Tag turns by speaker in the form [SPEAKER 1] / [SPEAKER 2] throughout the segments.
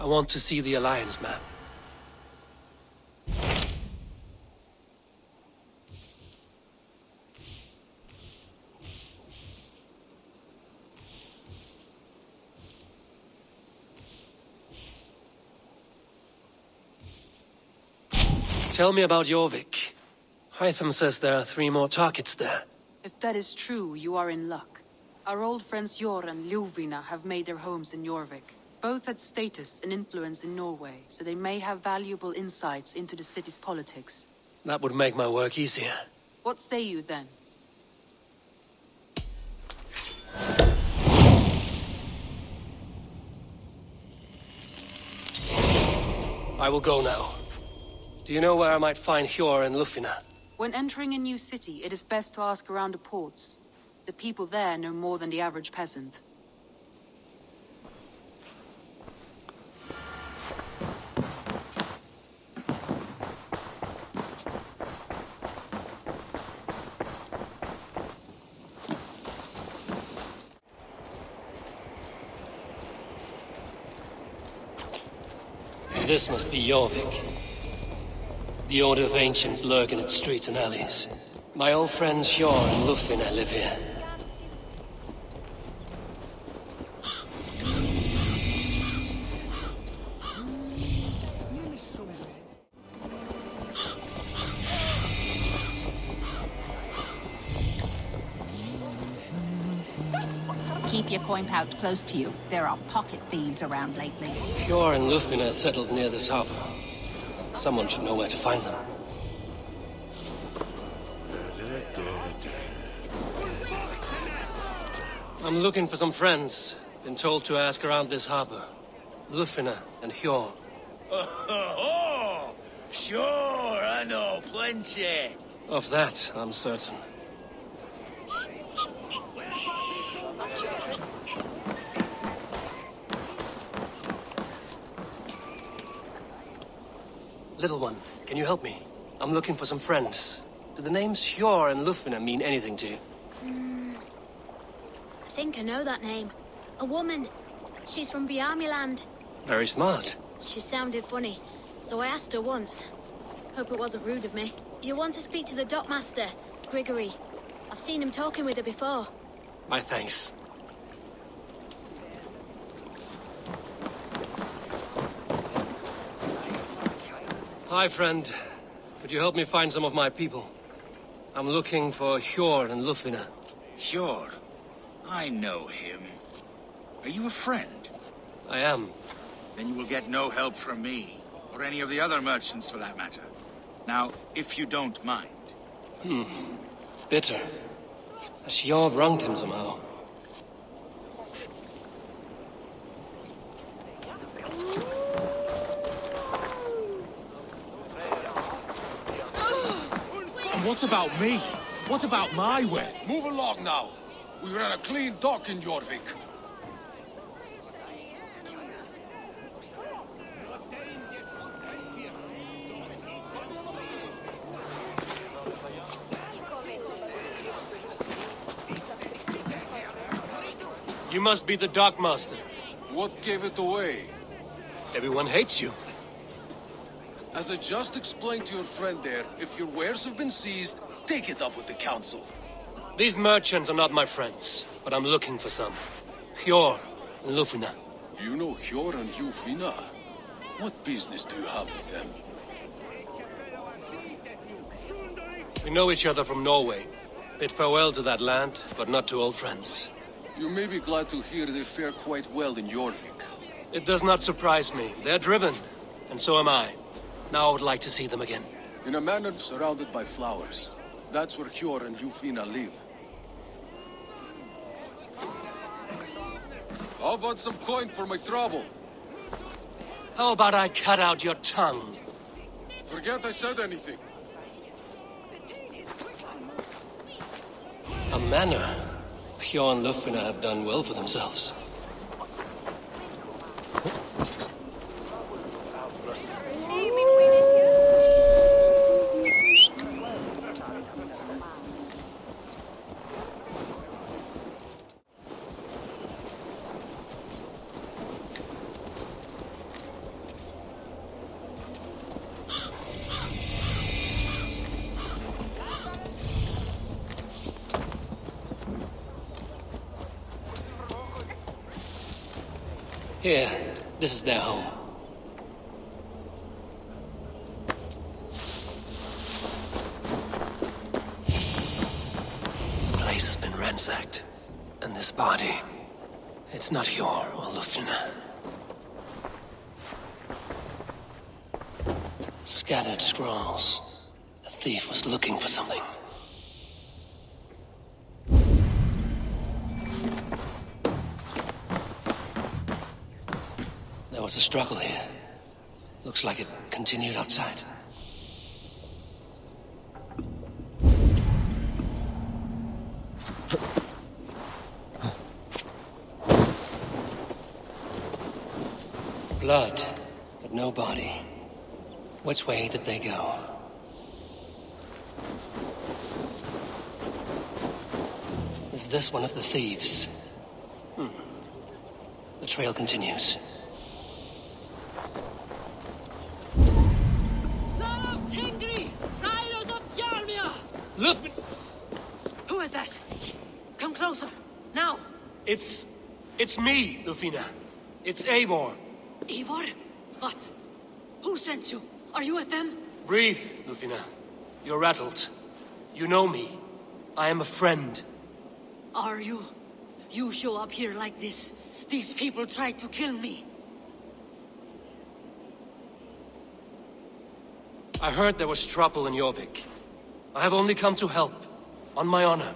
[SPEAKER 1] I want to see the Alliance map. Tell me about Jorvik. Hytham says there are 3 more targets there.
[SPEAKER 2] If that is true, you are in luck. Our old friends Jor and Ljuvina have made their homes in Jorvik. Both had status and influence in Norway, so they may have valuable insights into the city's politics.
[SPEAKER 1] That would make my work easier.
[SPEAKER 2] What say you then?
[SPEAKER 1] I will go now. Do you know where I might find Hjor and Ljuvina?
[SPEAKER 2] When entering a new city, it is best to ask around the ports. The people there know more than the average peasant.
[SPEAKER 1] This must be Jorvik. The Order of Ancients lurk in its streets and alleys. My old friends Hjor and Ljuvina live here.
[SPEAKER 3] Keep your coin pouch close to you. There are pocket thieves around lately.
[SPEAKER 1] Hjor and Ljuvina settled near this harbor. Someone should know where to find them. I'm looking for some friends. Been told to ask around this harbor. Ljuvina and Hjor.
[SPEAKER 4] Oh, sure, I know plenty.
[SPEAKER 1] Of that, I'm certain. Little one, can you help me? I'm looking for some friends. Do the names Hjor and Ljuvina mean anything to you?
[SPEAKER 5] I think I know that name. A woman. She's from Bjarmiland.
[SPEAKER 1] Very smart.
[SPEAKER 5] She sounded funny, so I asked her once. Hope it wasn't rude of me. You want to speak to the dockmaster, Grigory. I've seen him talking with her before.
[SPEAKER 1] My thanks. Hi, friend. Could you help me find some of my people? I'm looking for Hjor and Ljuvina.
[SPEAKER 4] Sure, I know him. Are you a friend?
[SPEAKER 1] I am.
[SPEAKER 4] Then you will get no help from me, or any of the other merchants for that matter. Now, if you don't mind.
[SPEAKER 1] Bitter. Has Hjor wronged him somehow?
[SPEAKER 6] And what about me? What about my way?
[SPEAKER 7] Move along now. We ran a clean dock in Jorvik.
[SPEAKER 1] You must be the dockmaster.
[SPEAKER 7] What gave it away?
[SPEAKER 1] Everyone hates you.
[SPEAKER 7] As I just explained to your friend there, if your wares have been seized, take it up with the council.
[SPEAKER 1] These merchants are not my friends, but I'm looking for some. Hjor and Ljuvina.
[SPEAKER 7] You know Hjor and Ljuvina? What business do you have with them?
[SPEAKER 1] We know each other from Norway. Bid farewell to that land, but not to old friends.
[SPEAKER 7] You may be glad to hear they fare quite well in Jorvik.
[SPEAKER 1] It does not surprise me. They're driven, and so am I. Now I would like to see them again.
[SPEAKER 7] In a manor surrounded by flowers. That's where Hjor and Ljuvina live. How about some coin for my trouble?
[SPEAKER 1] How about I cut out your tongue?
[SPEAKER 7] Forget I said anything.
[SPEAKER 1] A manor? Hjor and Ljuvina have done well for themselves. Here, this is their home. The place has been ransacked. And this body, it's not Hjor or Lufina. Scattered scrolls. The thief was looking for something. There was a struggle here. Looks like it continued outside. Blood, but no body. Which way did they go? Is this one of the thieves? The trail continues.
[SPEAKER 2] Who is that? Come closer, now!
[SPEAKER 1] It's me, Lufina. It's Eivor.
[SPEAKER 2] Eivor? What? Who sent you? Are you with them?
[SPEAKER 1] Breathe, Lufina. You're rattled. You know me. I am a friend.
[SPEAKER 2] Are you? You show up here like this. These people tried to kill me.
[SPEAKER 1] I heard there was trouble in Jorvik. I have only come to help, on my honor.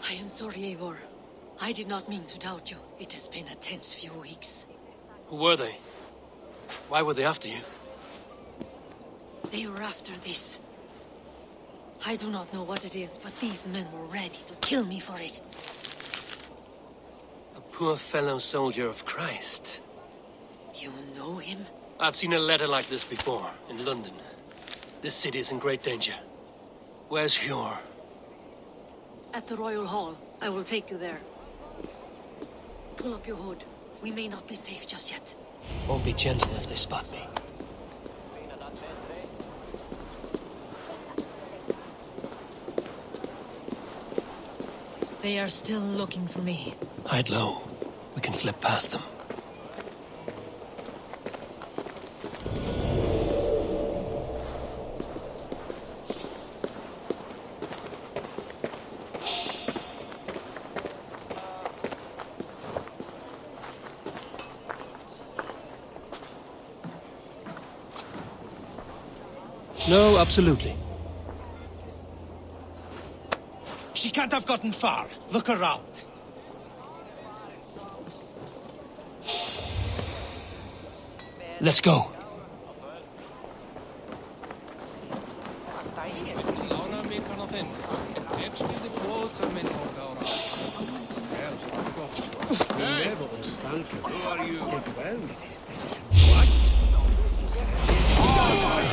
[SPEAKER 2] I am sorry, Eivor. I did not mean to doubt you. It has been a tense few weeks.
[SPEAKER 1] Who were they? Why were they after you?
[SPEAKER 2] They were after this. I do not know what it is, but these men were ready to kill me for it.
[SPEAKER 1] A poor fellow soldier of Christ.
[SPEAKER 2] You know him?
[SPEAKER 1] I've seen a letter like this before, in London. This city is in great danger. Where's Hjor?
[SPEAKER 2] At the Royal Hall. I will take you there. Pull up your hood. We may not be safe just yet.
[SPEAKER 1] Won't be gentle if they spot me.
[SPEAKER 2] They are still looking for me.
[SPEAKER 1] Hide low. We can slip past them. No, absolutely.
[SPEAKER 6] She can't have gotten far. Look around.
[SPEAKER 1] Let's go.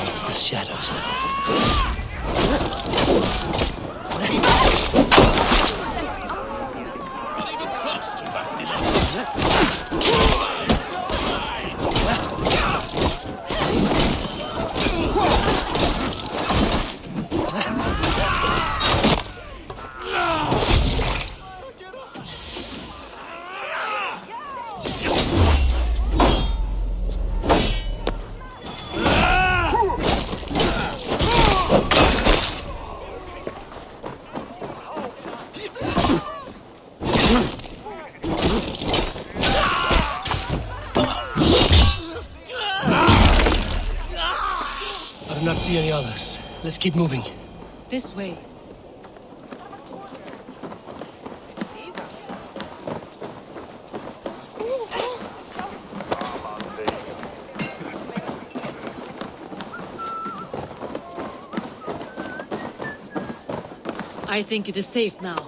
[SPEAKER 1] It's the shadows now. I do not see any others. Let's keep moving.
[SPEAKER 2] This way. I think it is safe now.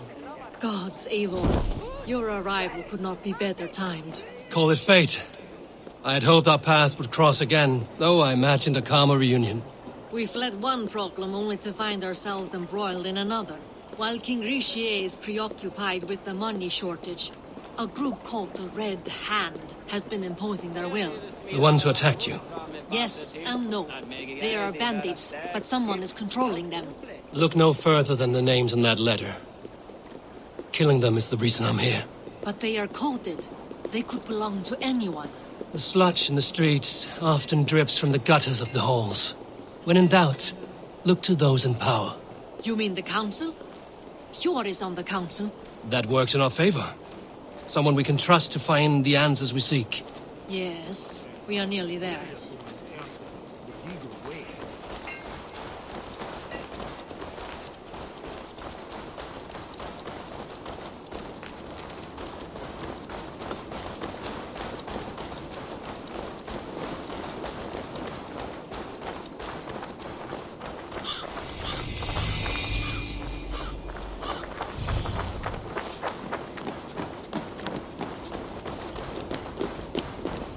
[SPEAKER 2] Gods, Eivor. Your arrival could not be better timed.
[SPEAKER 1] Call it fate. I had hoped our paths would cross again, though I imagined a calmer reunion.
[SPEAKER 2] We fled one problem only to find ourselves embroiled in another. While King Richier is preoccupied with the money shortage,
[SPEAKER 8] A group called the Red Hand has been imposing their will.
[SPEAKER 1] The ones who attacked you.
[SPEAKER 8] Yes and no. They are bandits, but someone is controlling them.
[SPEAKER 1] Look no further than the names in that letter. Killing them is the reason I'm here.
[SPEAKER 8] But they are coded. They could belong to anyone.
[SPEAKER 1] The sludge in the streets often drips from the gutters of the halls. When in doubt, look to those in power.
[SPEAKER 8] You mean the council? Hjor is on the council.
[SPEAKER 1] That works in our favor. Someone we can trust to find the answers we seek.
[SPEAKER 8] Yes, we are nearly there.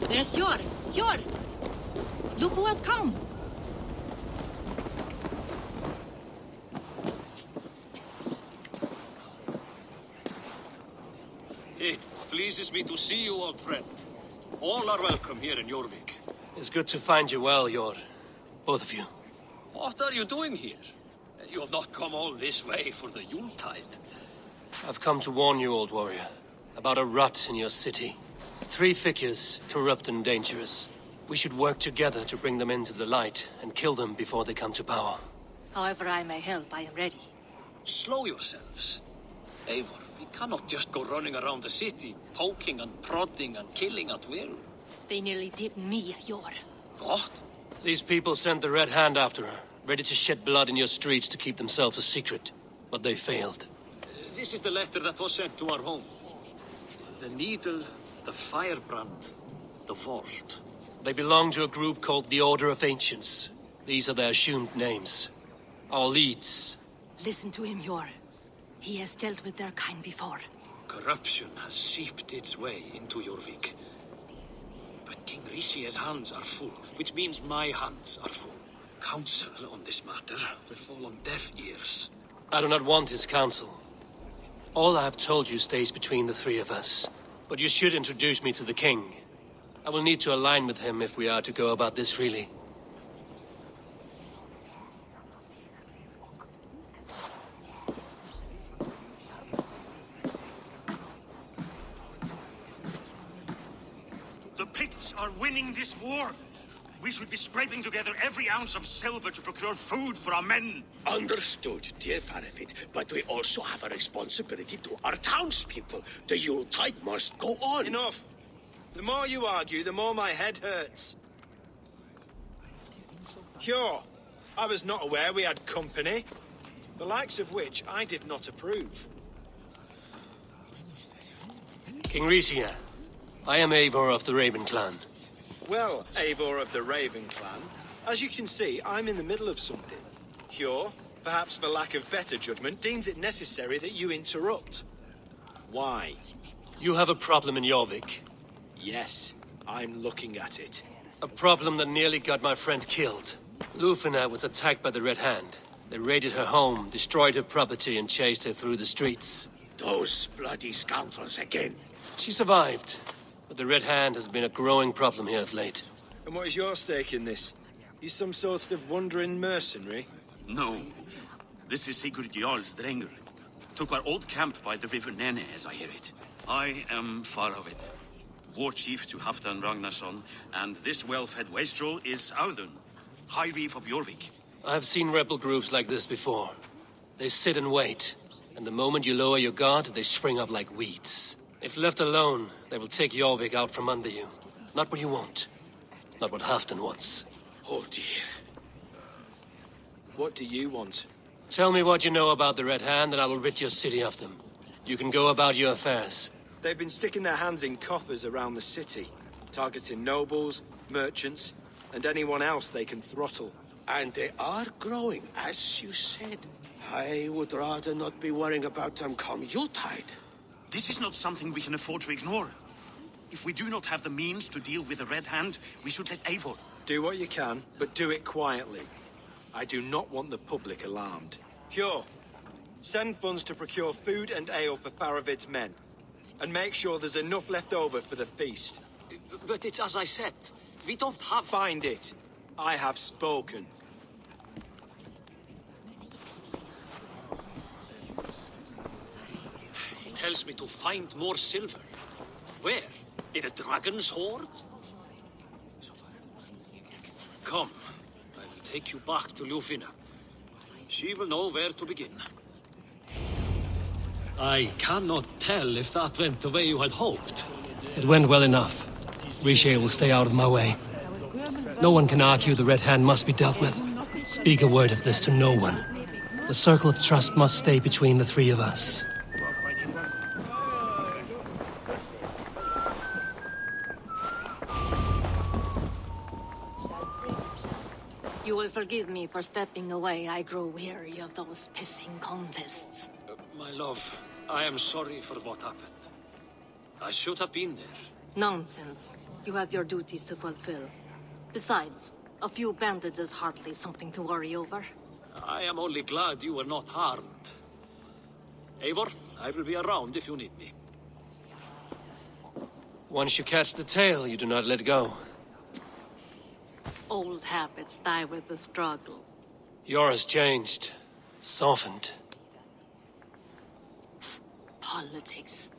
[SPEAKER 8] There's Hjor! Hjor! Look who has come!
[SPEAKER 9] It pleases me to see you, old friend. All are welcome here in Jorvik.
[SPEAKER 1] It's good to find you well, Jor. Both of you.
[SPEAKER 9] What are you doing here? You have not come all this way for the Yuletide.
[SPEAKER 1] I've come to warn you, old warrior, about a rot in your city. 3 figures, corrupt and dangerous. We should work together to bring them into the light and kill them before they come to power.
[SPEAKER 8] However I may help, I am ready.
[SPEAKER 9] Slow yourselves. Eivor, we cannot just go running around the city, poking and prodding and killing at will.
[SPEAKER 8] They nearly did me, Hjor.
[SPEAKER 9] What?
[SPEAKER 1] These people sent the Red Hand after her, ready to shed blood in your streets to keep themselves a secret. But they failed.
[SPEAKER 9] This is the letter that was sent to our home. The needle, the firebrand, the vault.
[SPEAKER 1] They belong to a group called the Order of Ancients. These are their assumed names. Our leads.
[SPEAKER 8] Listen to him, Hjor. He has dealt with their kind before.
[SPEAKER 9] Corruption has seeped its way into Jorvik. But King Risia's hands are full, which means my hands are full. Counsel on this matter will fall on deaf ears.
[SPEAKER 1] I do not want his counsel. All I have told you stays between the 3 of us. But you should introduce me to the king. I will need to align with him if we are to go about this freely.
[SPEAKER 10] The Picts are winning this war. We should be scraping together every ounce of silver to procure food for our men.
[SPEAKER 11] Understood, dear Faravid, but we also have a responsibility to our townspeople. The Yuletide must go on.
[SPEAKER 12] Enough! The more you argue, the more my head hurts. Hjor, I was not aware we had company, the likes of which I did not approve.
[SPEAKER 1] King Risia, I am Eivor of the Raven clan.
[SPEAKER 12] Well, Eivor of the Raven clan, as you can see, I'm in the middle of something. Hjor, perhaps for lack of better judgment, deems it necessary that you interrupt. Why?
[SPEAKER 1] You have a problem in Jorvik.
[SPEAKER 12] Yes, I'm looking at it.
[SPEAKER 1] A problem that nearly got my friend killed. Lufina was attacked by the Red Hand. They raided her home, destroyed her property, and chased her through the streets.
[SPEAKER 11] Those bloody scoundrels again.
[SPEAKER 1] She survived, but the Red Hand has been a growing problem here of late.
[SPEAKER 12] And what is your stake in this? You some sort of wandering mercenary?
[SPEAKER 10] No. This is Sigurd Jarl's Drenger. Took our old camp by the river Nene, as I hear it. I am Faravid, war chief to Halfdan Ragnarsson, and this well-fed wastrel is Audun, High Reef of Jorvik.
[SPEAKER 1] I have seen rebel groups like this before. They sit and wait, and the moment you lower your guard, they spring up like weeds. If left alone, they will take Jorvik out from under you. Not what you want. Not what Halfdan wants.
[SPEAKER 12] Oh dear. What do you want?
[SPEAKER 1] Tell me what you know about the Red Hand, and I will rid your city of them. You can go about your affairs.
[SPEAKER 12] They've been sticking their hands in coffers around the city, targeting nobles, merchants, and anyone else they can throttle.
[SPEAKER 11] And they are growing, as you said. I would rather not be worrying about them come Yuletide.
[SPEAKER 10] This is not something we can afford to ignore. If we do not have the means to deal with the Red Hand, we should let Eivor.
[SPEAKER 12] Do what you can, but do it quietly. I do not want the public alarmed. Hjor, send funds to procure food and ale for Faravid's men. and make sure there's enough left over for the feast.
[SPEAKER 9] But it's as I said. We don't have...
[SPEAKER 12] Find it. I have spoken.
[SPEAKER 9] He tells me to find more silver. Where? In a dragon's hoard? Come. I will take you back to Ljufina. She will know where to begin. I cannot tell if that went the way you had hoped.
[SPEAKER 1] It went well enough. Riche will stay out of my way. No one can argue the Red Hand must be dealt with. Speak a word of this to no one. The circle of trust must stay between the three of us.
[SPEAKER 8] You will forgive me for stepping away. I grow weary of those pissing contests.
[SPEAKER 9] My love, I am sorry for what happened. I should have been there.
[SPEAKER 8] Nonsense. You have your duties to fulfill. Besides, a few bandits is hardly something to worry over.
[SPEAKER 9] I am only glad you were not harmed. Eivor, I will be around if you need me.
[SPEAKER 1] Once you catch the tail, you do not let go.
[SPEAKER 8] Old habits die with the struggle.
[SPEAKER 1] Yours changed. Softened.
[SPEAKER 8] Politics.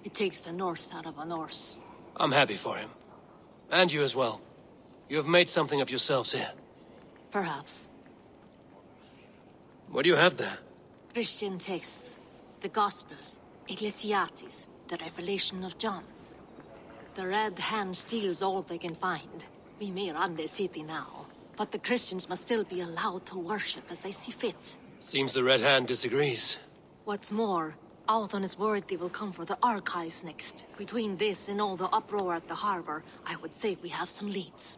[SPEAKER 8] It takes the Norse out of a Norse.
[SPEAKER 1] I'm happy for him. And you as well. You have made something of yourselves here.
[SPEAKER 8] Perhaps.
[SPEAKER 1] What do you have there?
[SPEAKER 8] Christian texts, the Gospels, Ecclesiastes, the Revelation of John. The Red Hand steals all they can find. We may run the city now, but the Christians must still be allowed to worship as they see fit.
[SPEAKER 1] Seems the Red Hand disagrees.
[SPEAKER 8] What's more, Althon is worried they will come for the archives next. Between this and all the uproar at the harbor, I would say we have some leads.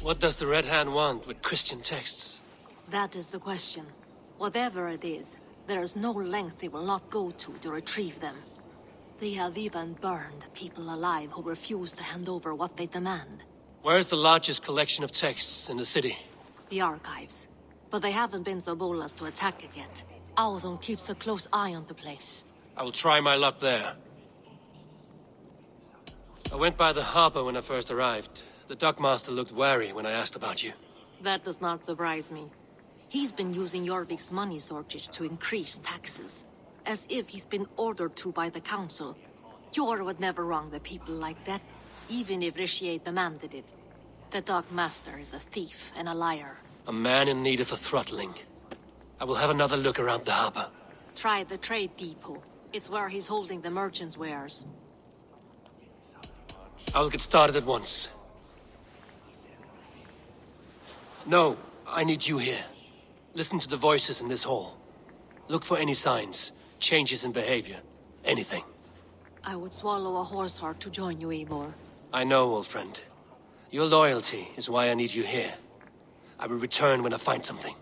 [SPEAKER 1] What does the Red Hand want with Christian texts?
[SPEAKER 8] That is the question. Whatever it is, there is no length they will not go to retrieve them. They have even burned people alive who refuse to hand over what they demand.
[SPEAKER 1] Where's the largest collection of texts in the city?
[SPEAKER 8] The archives. But they haven't been so bold as to attack it yet. Althon keeps a close eye on the place.
[SPEAKER 1] I will try my luck there. I went by the harbor when I first arrived. The dockmaster looked wary when I asked about you.
[SPEAKER 8] That does not surprise me. He's been using Jorvik's money shortage to increase taxes. As if he's been ordered to by the council. Jor would never wrong the people like that, even if Riche demanded it. The dockmaster is a thief and a liar.
[SPEAKER 1] A man in need of a throttling. I will have another look around the harbor.
[SPEAKER 8] Try the trade depot. It's where he's holding the merchants' wares.
[SPEAKER 1] I will get started at once. No, I need you here. Listen to the voices in this hall. Look for any signs, changes in behavior, anything.
[SPEAKER 8] I would swallow a horse heart to join you, Eivor.
[SPEAKER 1] I know, old friend. Your loyalty is why I need you here. I will return when I find something.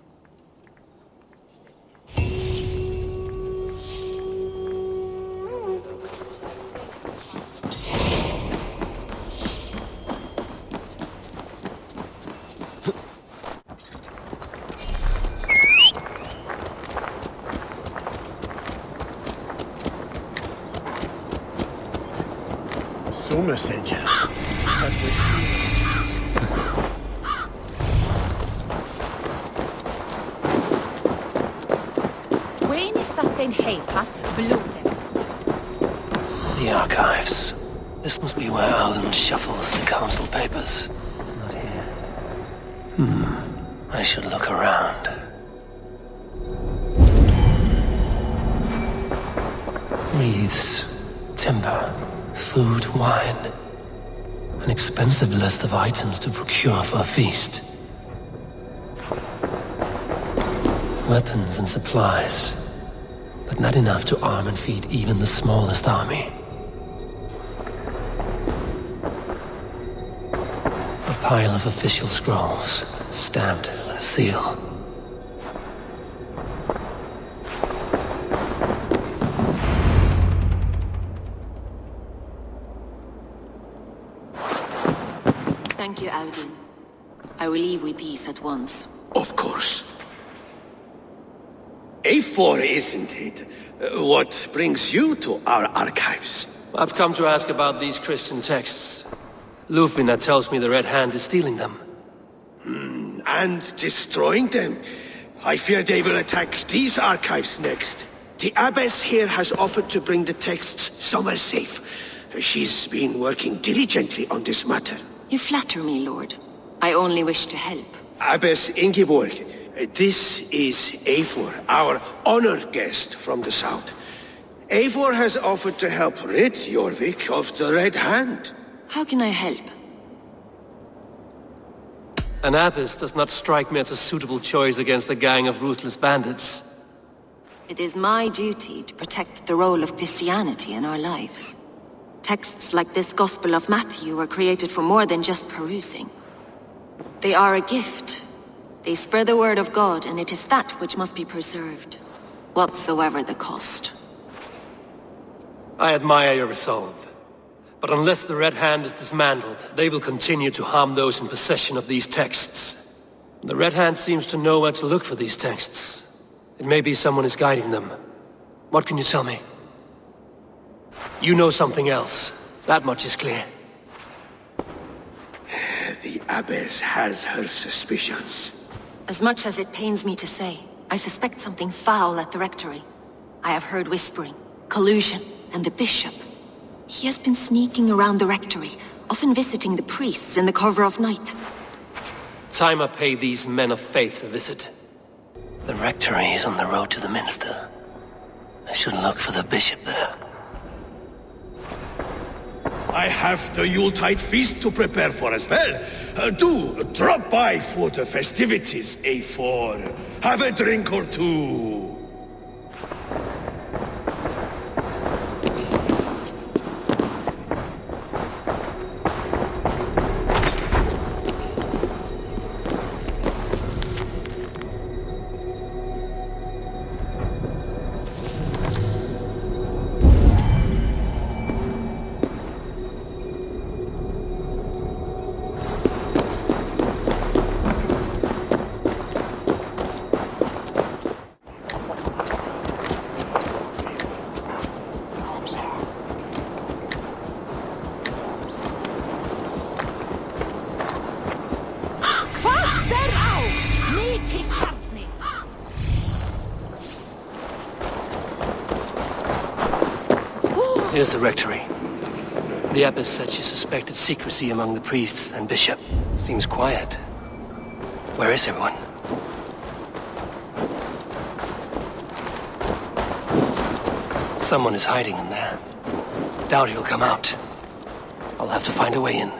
[SPEAKER 11] So, messenger.
[SPEAKER 3] When is that then past bloated?
[SPEAKER 1] The archives. This must be where Alden shuffles the council papers. It's not here. I should look around. Wreaths, timber, food, wine. An expensive list of items to procure for a feast. Weapons and supplies, but not enough to arm and feed even the smallest army. A pile of official scrolls, stamped with a seal.
[SPEAKER 13] Thank you, Audun. I will leave with these at once.
[SPEAKER 11] Of course. A A4, isn't it? What brings you to our archives?
[SPEAKER 1] I've come to ask about these Christian texts. Lufina tells me the Red Hand is stealing them.
[SPEAKER 11] And destroying them. I fear they will attack these archives next. The Abbess here has offered to bring the texts somewhere safe. She's been working diligently on this matter.
[SPEAKER 13] You flatter me, Lord. I only wish to help.
[SPEAKER 11] Abbess Ingeborg, this is Eivor, our honored guest from the south. Eivor has offered to help rid Jorvik of the Red Hand.
[SPEAKER 13] How can I help?
[SPEAKER 1] An abbess does not strike me as a suitable choice against a gang of ruthless bandits.
[SPEAKER 13] It is my duty to protect the role of Christianity in our lives. Texts like this Gospel of Matthew were created for more than just perusing. They are a gift. They spread the word of God, and it is that which must be preserved, whatsoever the cost.
[SPEAKER 1] I admire your resolve. But unless the Red Hand is dismantled, they will continue to harm those in possession of these texts. The Red Hand seems to know where to look for these texts. It may be someone is guiding them. What can you tell me? You know something else. That much is clear.
[SPEAKER 11] The Abbess has her suspicions.
[SPEAKER 13] As much as it pains me to say, I suspect something foul at the rectory. I have heard whispering, collusion, and the bishop. He has been sneaking around the rectory, often visiting the priests in the cover of night.
[SPEAKER 1] Time I pay these men of faith a visit. The rectory is on the road to the minster. I should look for the bishop there.
[SPEAKER 11] I have the Yuletide feast to prepare for as well. Do drop by for the festivities, A4. Have a drink or two.
[SPEAKER 1] Here's the rectory. The abbess said she suspected secrecy among the priests and bishop. Seems quiet. Where is everyone? Someone is hiding in there. Doubt he'll come out. I'll have to find a way in.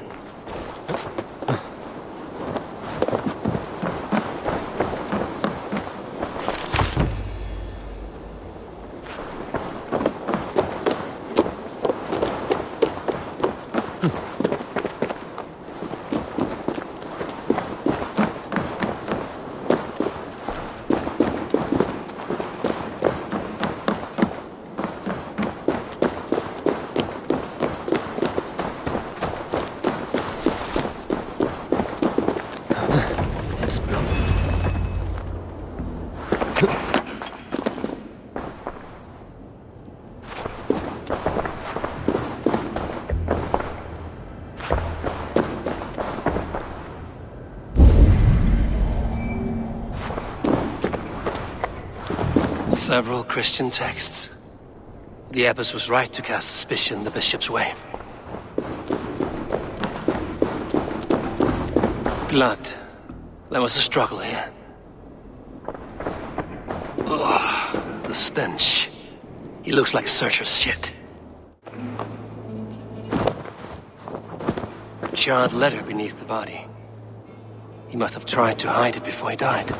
[SPEAKER 1] Several Christian texts. The abbess was right to cast suspicion the bishop's way. Blood. There was a struggle here. Ugh, the stench. He looks like Searcher's shit. A charred letter beneath the body. He must have tried to hide it before he died.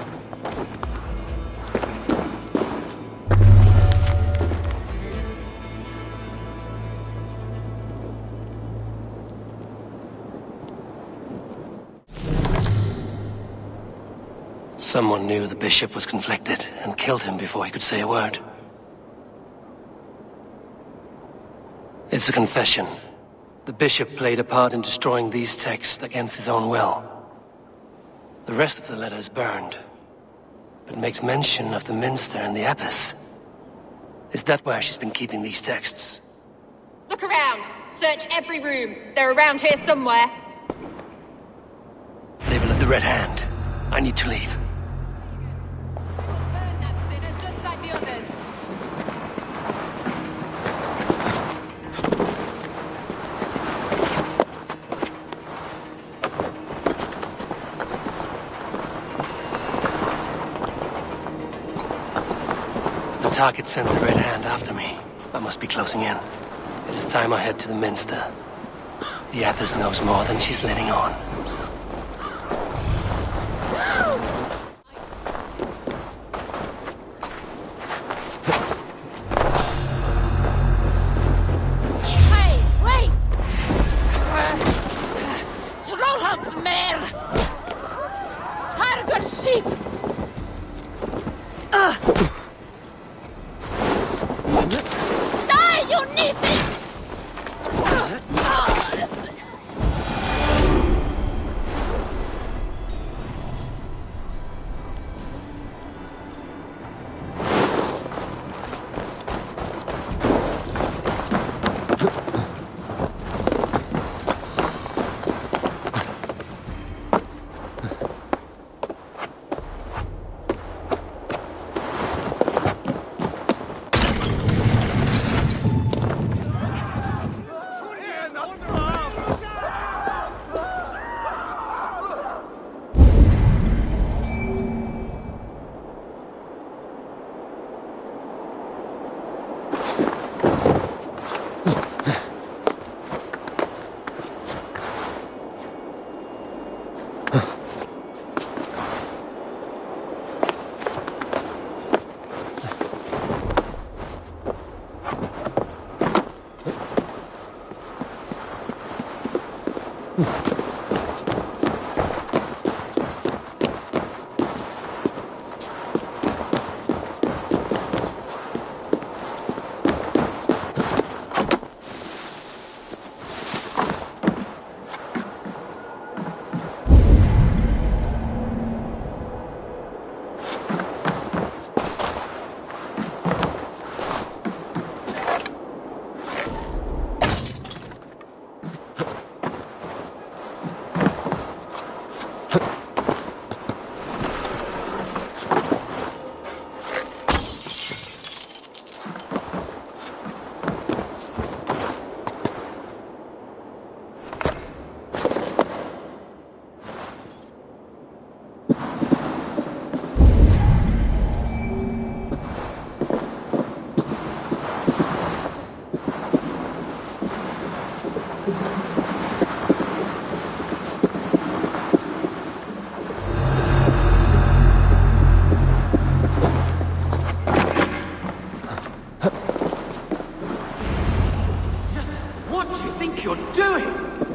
[SPEAKER 1] Someone knew the bishop was conflicted and killed him before he could say a word. It's a confession. The bishop played a part in destroying these texts against his own will. The rest of the letter is burned. but makes mention of the Minster and the Abbess. Is that where she's been keeping these texts?
[SPEAKER 14] Look around. Search every room. They're around here somewhere.
[SPEAKER 1] Label at the Red Hand. I need to leave.
[SPEAKER 14] Just like the others.
[SPEAKER 1] The target sent the Red Hand after me. I must be closing in. It is time I head to the Minster. The Abbess knows more than she's letting on.
[SPEAKER 3] Hey, wait! Trollhamns mer! Hargar sheep! Die, you neathing!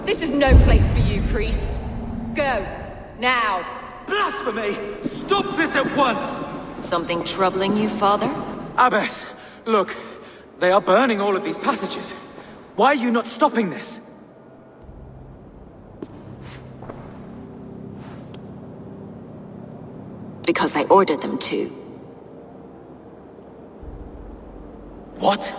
[SPEAKER 14] This is no place for you, priest. Go. Now.
[SPEAKER 6] Blasphemy! Stop this at once!
[SPEAKER 13] Something troubling you, father?
[SPEAKER 6] Abbess, look. They are burning all of these passages. Why are you not stopping this?
[SPEAKER 13] Because I ordered them to.
[SPEAKER 6] What?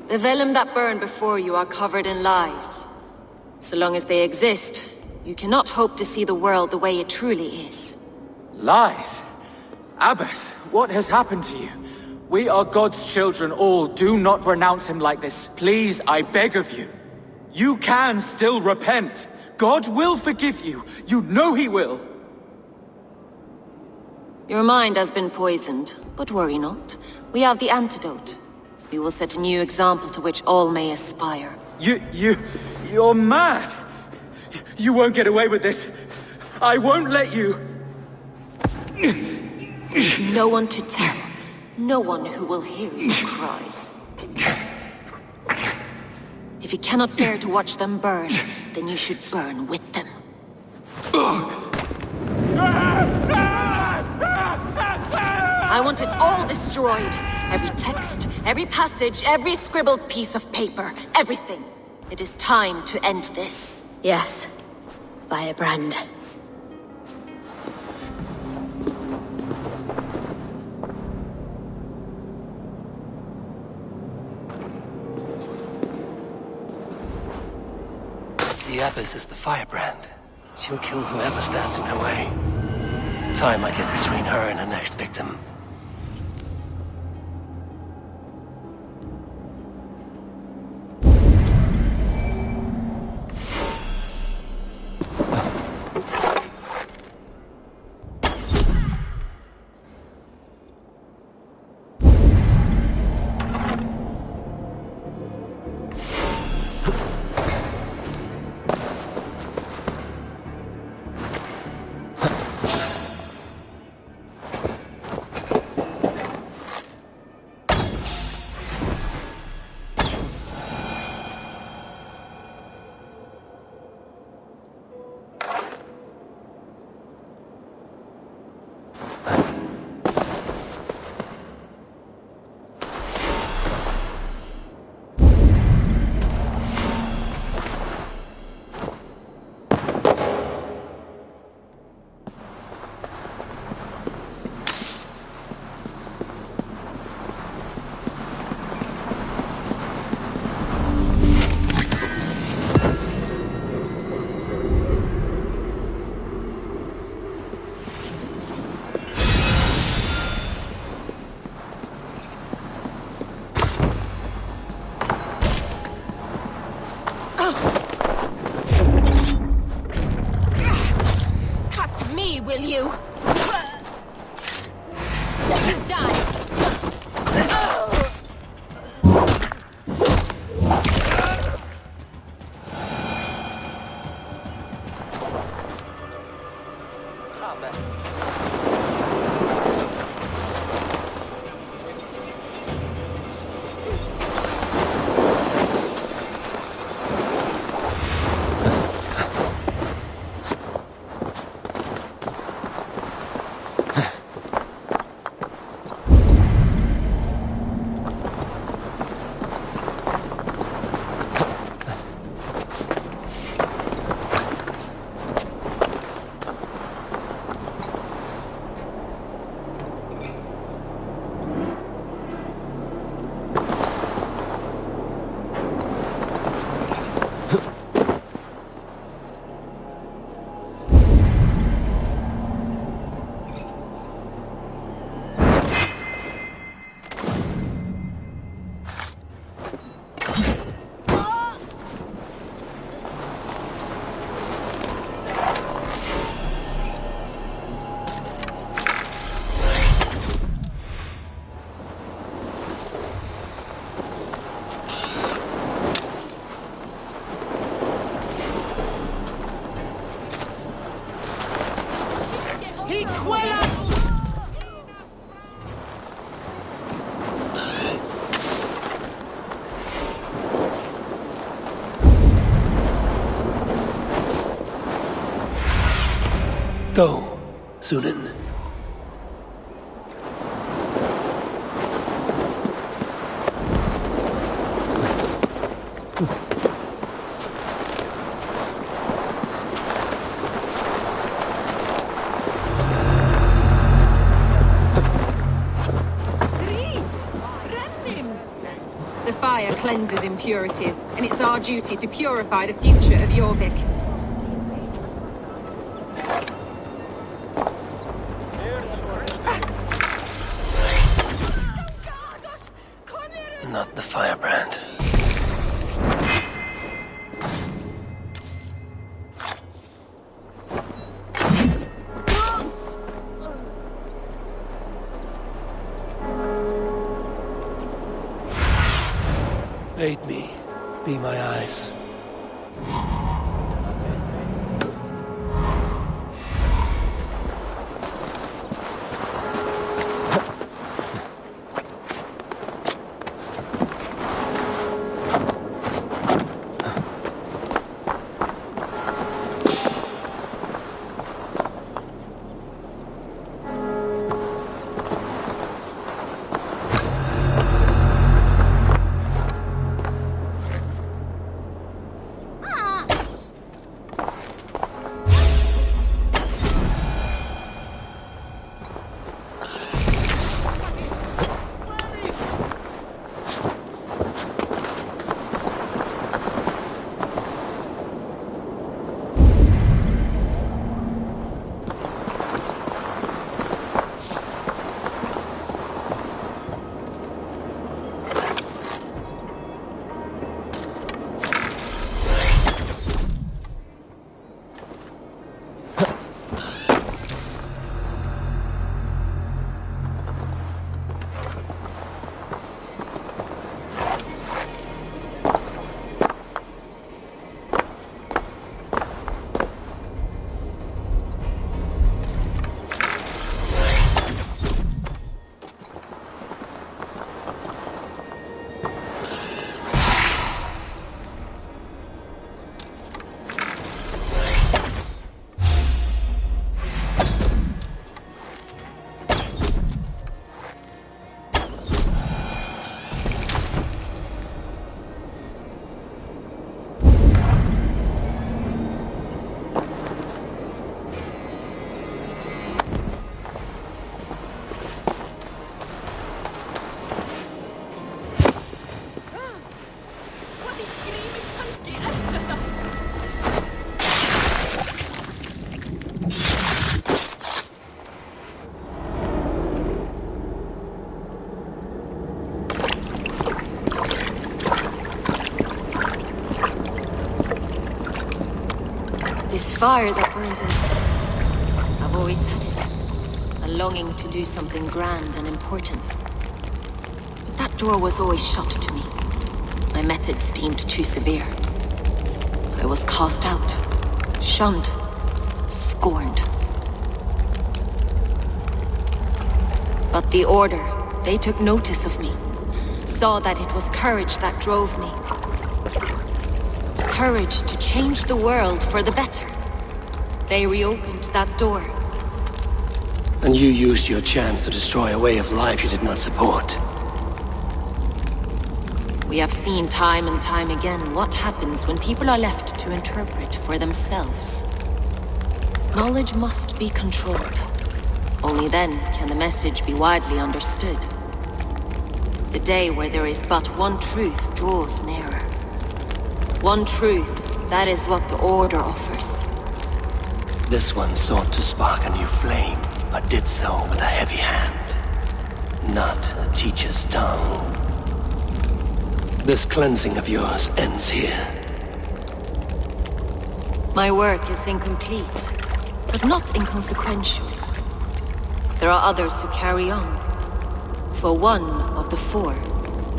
[SPEAKER 13] The vellum that burn before you are covered in lies. So long as they exist, you cannot hope to see the world the way it truly is.
[SPEAKER 6] Lies? Abbess, what has happened to you? We are God's children all. Do not renounce him like this. Please, I beg of you. You can still repent. God will forgive you. You know he will.
[SPEAKER 13] Your mind has been poisoned, but worry not. We have the antidote. We will set a new example to which all may aspire.
[SPEAKER 6] You're mad! You won't get away with this. I won't let you.
[SPEAKER 13] No one to tell. No one who will hear your cries. If you cannot bear to watch them burn, then you should burn with them. I want it all destroyed. Every text, every passage, every scribbled piece of paper, everything. It is time to end this.
[SPEAKER 5] Yes. Firebrand.
[SPEAKER 1] Abbess is the firebrand. She'll kill whoever stands in her way. Time might get between her and her next victim.
[SPEAKER 14] Will you? Die!
[SPEAKER 1] Go, Sunan.
[SPEAKER 14] The fire cleanses impurities, and it's our duty to purify the future of Jorvik.
[SPEAKER 1] Not the firebrand. Aid me. Be my eyes.
[SPEAKER 13] fire that burns inside. I've always had it. A longing to do something grand and important. But that door was always shut to me. My methods deemed too severe. I was cast out, shunned, scorned. But the Order, they took notice of me. Saw that it was courage that drove me. Courage to change the world for the better. They reopened that door.
[SPEAKER 1] And you used your chance to destroy a way of life you did not support.
[SPEAKER 13] We have seen time and time again what happens when people are left to interpret for themselves. Knowledge must be controlled. Only then can the message be widely understood. The day where there is but one truth draws nearer. One truth, that is what the Order offers.
[SPEAKER 1] This one sought to spark a new flame, but did so with a heavy hand. Not a teacher's tongue. This cleansing of yours ends here.
[SPEAKER 13] My work is incomplete, but not inconsequential. There are others who carry on. For one of the four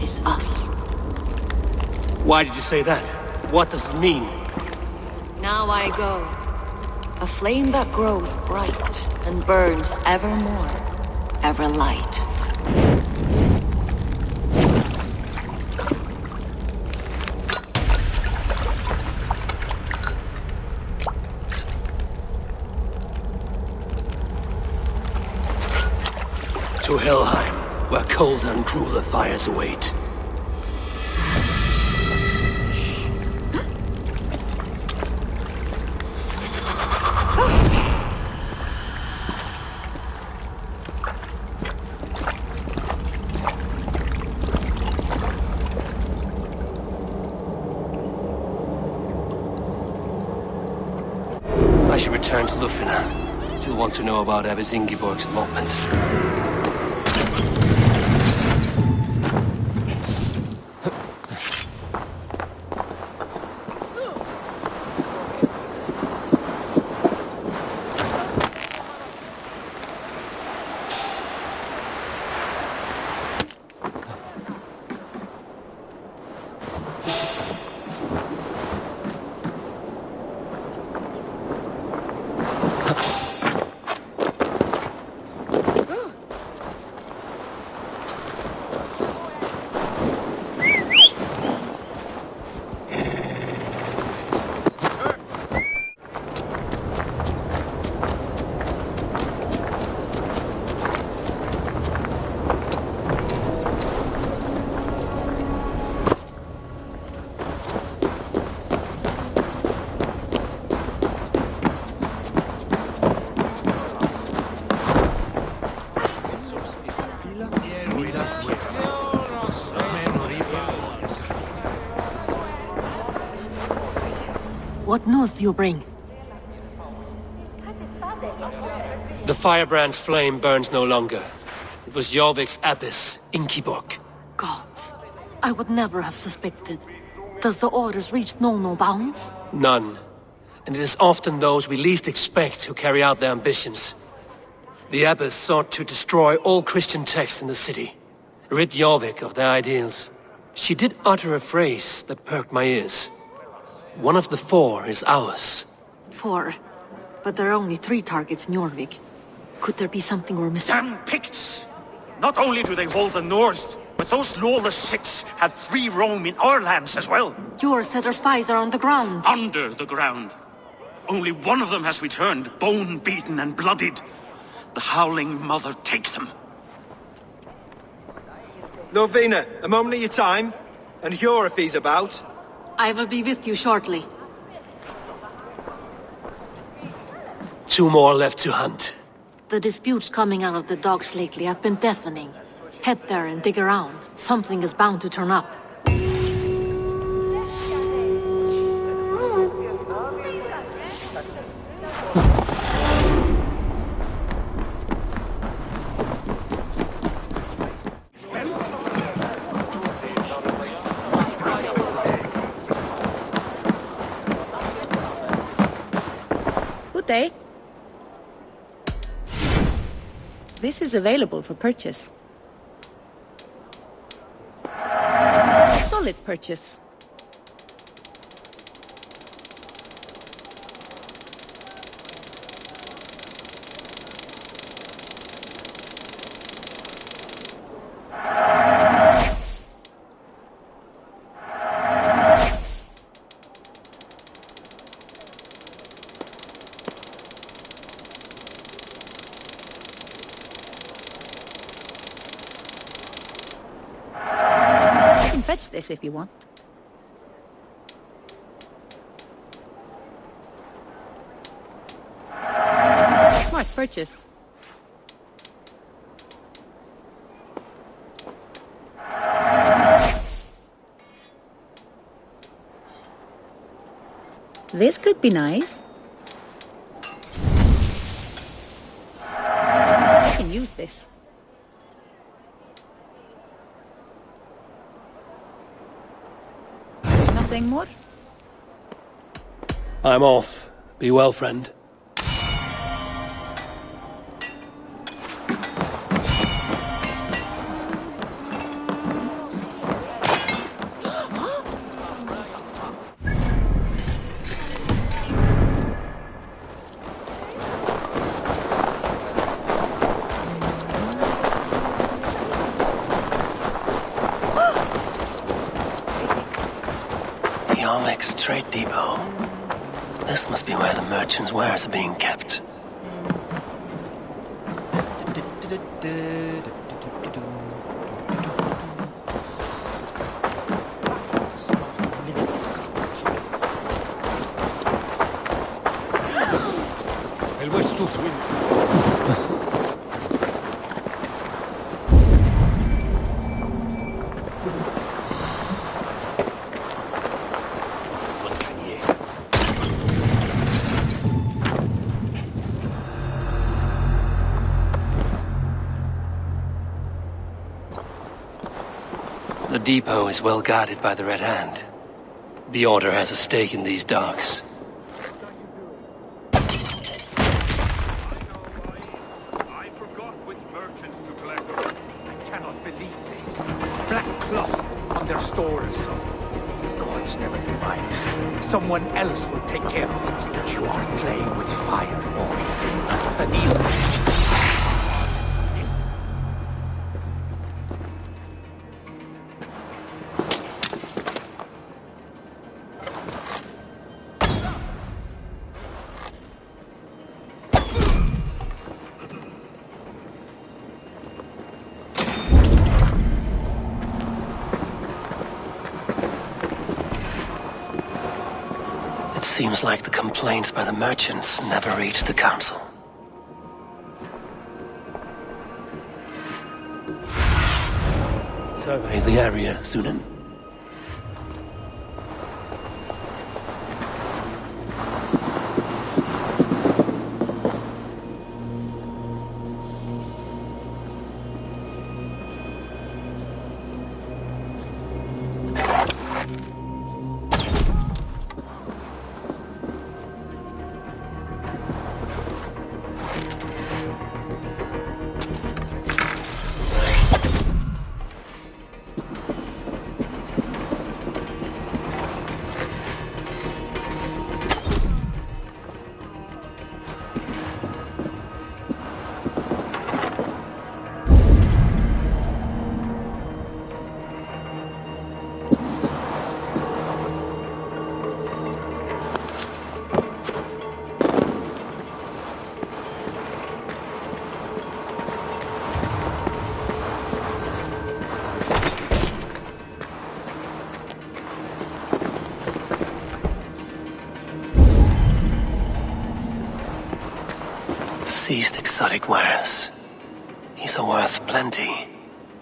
[SPEAKER 13] is us.
[SPEAKER 1] Why did you say that? What does it mean?
[SPEAKER 13] Now I go. A flame that grows bright and burns ever more, ever light.
[SPEAKER 1] To Helheim, where colder and crueler fires await. I should return to Lufina. She'll want to know about Abbess Ingeborg's involvement.
[SPEAKER 3] What news do you bring?
[SPEAKER 1] The firebrand's flame burns no longer. It was Jorvik's abbess, Ingeborg.
[SPEAKER 3] Gods, I would never have suspected. Does the Order's reach know no bounds?
[SPEAKER 1] None. And it is often those we least expect who carry out their ambitions. The abbess sought to destroy all Christian texts in the city, rid Jorvik of their ideals. She did utter a phrase that perked my ears. One of the four is ours.
[SPEAKER 3] 4. But there are only 3 targets in Jorvik. Could there be something we're missing?
[SPEAKER 10] Damn Picts! Not only do they hold the north, but those lawless Six have free roam in our lands as well.
[SPEAKER 3] Yours said our spies are on the ground.
[SPEAKER 10] Under the ground. Only one of them has returned, bone-beaten and bloodied. The Howling Mother take them.
[SPEAKER 12] Lovina, a moment of your time. And Hjor if he's about.
[SPEAKER 3] I will be with you shortly.
[SPEAKER 1] 2 more left to hunt.
[SPEAKER 3] The disputes coming out of the docks lately have been deafening. Head there and dig around. Something is bound to turn up.
[SPEAKER 15] eh? This is available for purchase. Solid purchase. Fetch this if you want. Smart purchase. This could be nice. I can use this. Nothing more?
[SPEAKER 1] I'm off. Be well, friend. Jorvik's trade depot. This must be where the merchants' wares are being kept. The depot is well guarded by the Red Hand. The Order has a stake in these docks.
[SPEAKER 16] I forgot which merchants to collect. I cannot believe this. Black cloth on their stores. Gods never mind. Someone else will take care of it. You are playing with fire, boy. The needle.
[SPEAKER 1] It seems like the complaints by the merchants never reached the council. Survey the area, Sunan. Seized exotic wares. These are worth plenty.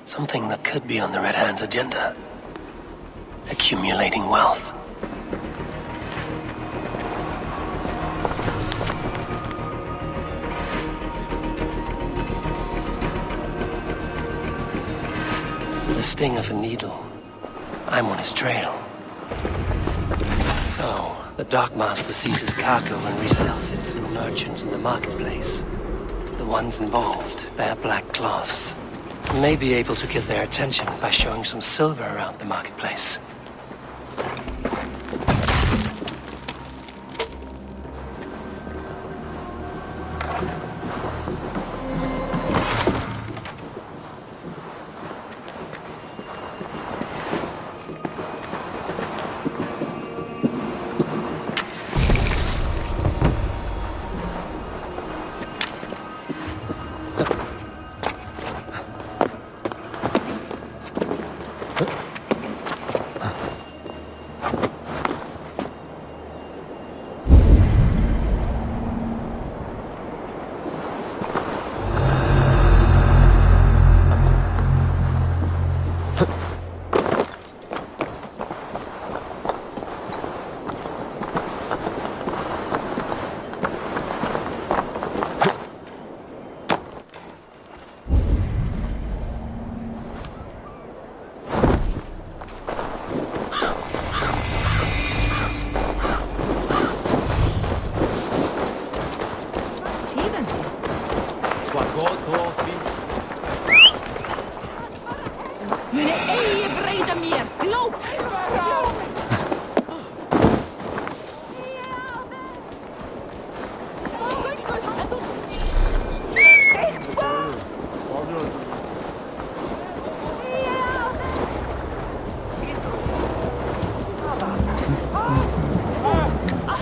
[SPEAKER 1] Something that could be on the Red Hand's agenda. Accumulating wealth. The sting of a needle. I'm on his trail. So, the dockmaster sees his cargo and resells it through merchants in the marketplace. The ones involved wear black cloths. You may be able to get their attention by showing some silver around the marketplace.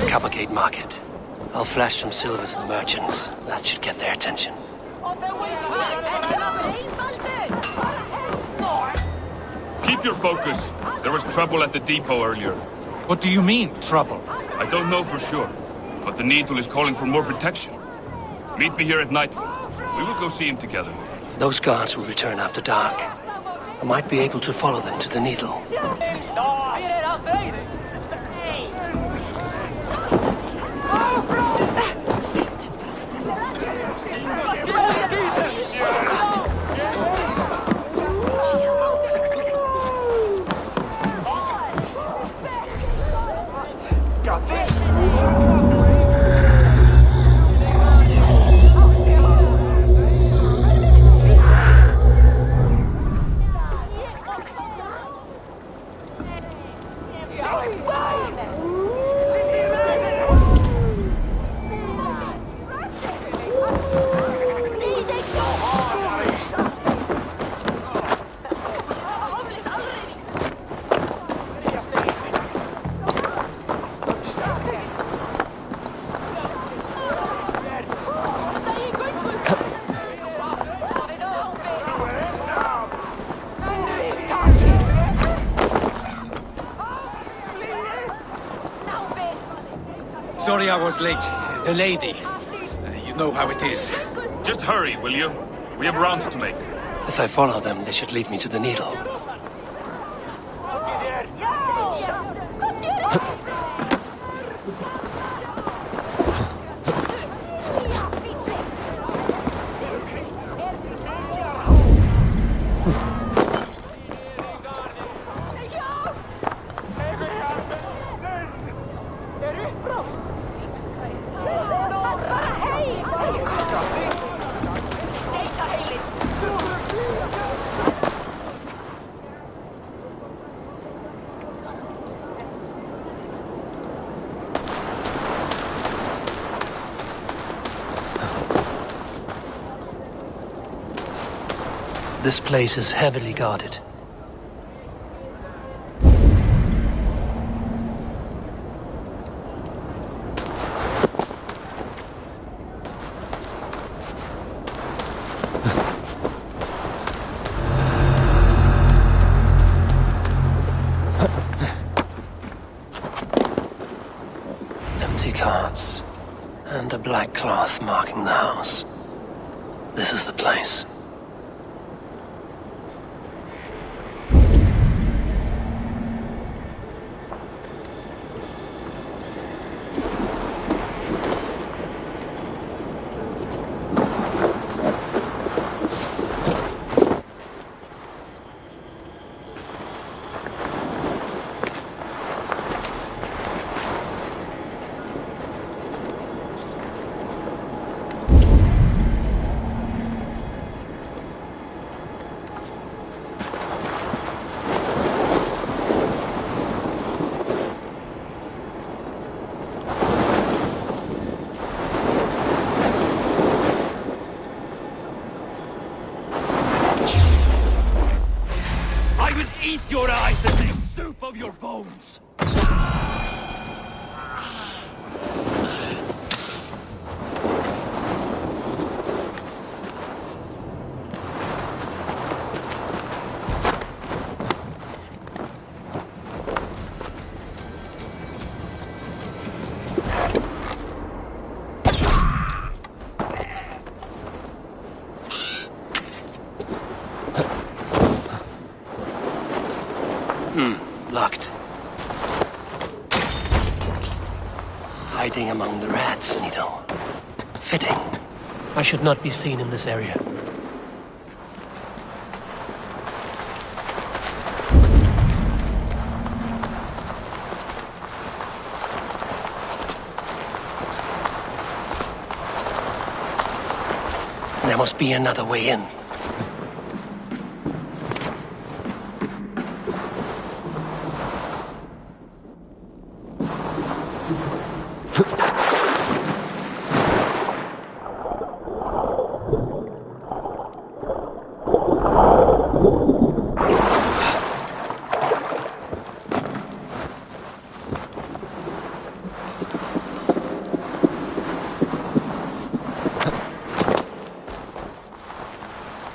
[SPEAKER 1] Coppergate Market. I'll flash some silver to the merchants. That should get their attention.
[SPEAKER 17] Keep your focus. There was trouble at the depot earlier.
[SPEAKER 6] What do you mean, trouble?
[SPEAKER 17] I don't know for sure, but the Needle is calling for more protection. Meet me here at nightfall. We will go see him together.
[SPEAKER 1] Those guards will return after dark. I might be able to follow them to the Needle.
[SPEAKER 11] Sorry I was late. The lady. You know how it is.
[SPEAKER 17] Just hurry, will you? We have rounds to make.
[SPEAKER 1] If I follow them, they should lead me to the Needle. This place is heavily guarded. Empty carts, and a black cloth marking the house. This is the place.
[SPEAKER 6] of your bones!
[SPEAKER 1] Locked. Hiding among the rats, Needle. Fitting. I should not be seen in this area. There must be another way in.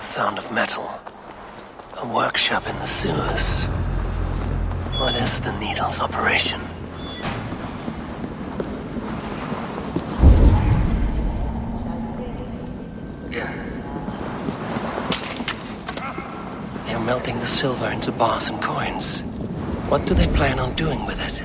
[SPEAKER 1] Sound of metal. A workshop in the sewers. What is the Needle's operation? They're melting the silver into bars and coins. What do they plan on doing with it?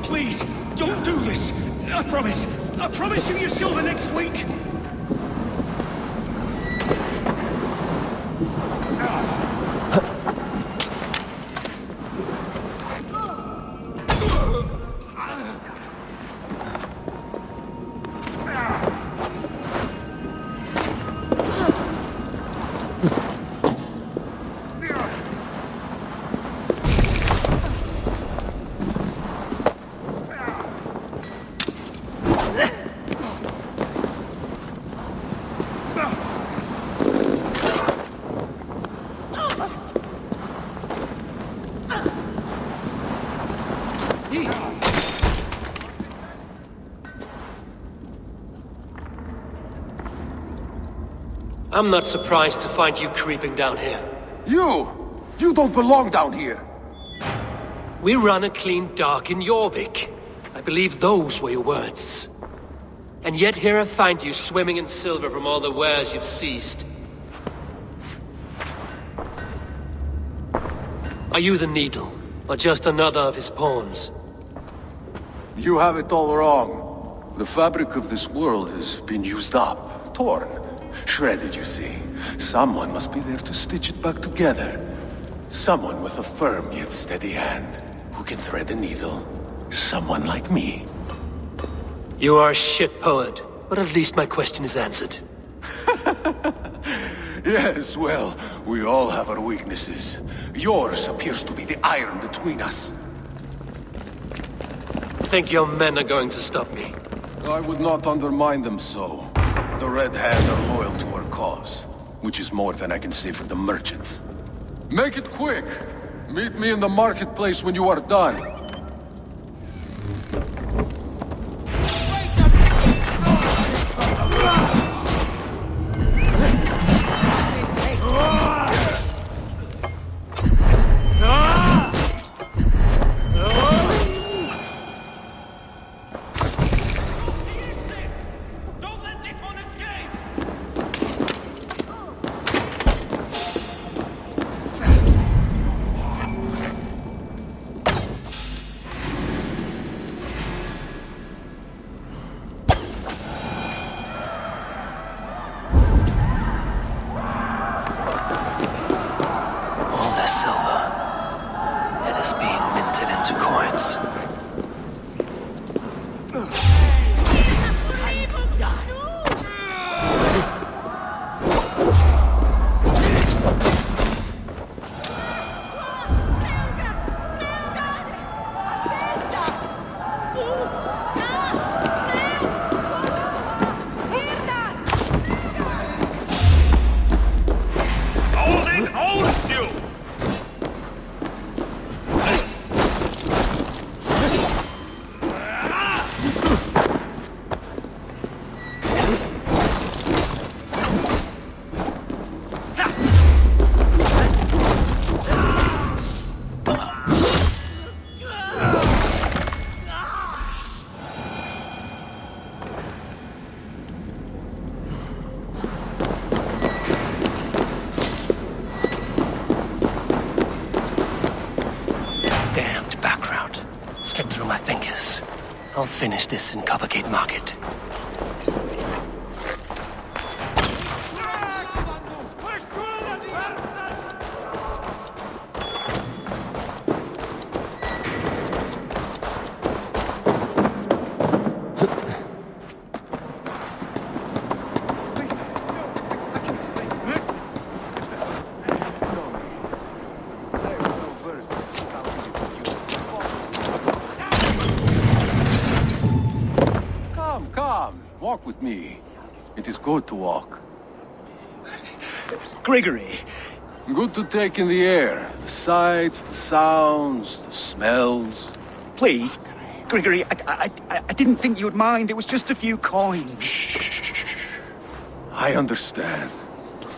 [SPEAKER 6] Please, don't do this! I promise you your silver next week!
[SPEAKER 1] I'm not surprised to find you creeping down here.
[SPEAKER 7] You don't belong down here!
[SPEAKER 1] We run a clean dock in Jorvik. I believe those were your words. And yet here I find you swimming in silver from all the wares you've seized. Are you the Needle, or just another of his pawns?
[SPEAKER 7] You have it all wrong. The fabric of this world has been used up, torn, shredded, you see. Someone must be there to stitch it back together. Someone with a firm yet steady hand, who can thread the needle. Someone like me.
[SPEAKER 1] You are a shit poet, but at least my question is answered.
[SPEAKER 7] Yes, well, we all have our weaknesses. Yours appears to be the iron between us.
[SPEAKER 1] Think your men are going to stop me?
[SPEAKER 7] I would not undermine them so. The Red Hand are loyal to our cause, which is more than I can say for the merchants. Make it quick! Meet me in the marketplace when you are done.
[SPEAKER 1] I'll finish this in Coppergate Market.
[SPEAKER 7] Walk with me. It is good to walk.
[SPEAKER 11] Gregory.
[SPEAKER 7] Good to take in the air. The sights, the sounds, the smells.
[SPEAKER 11] Please, Gregory, I didn't think you'd mind. It was just a few coins.
[SPEAKER 7] Shh. I understand.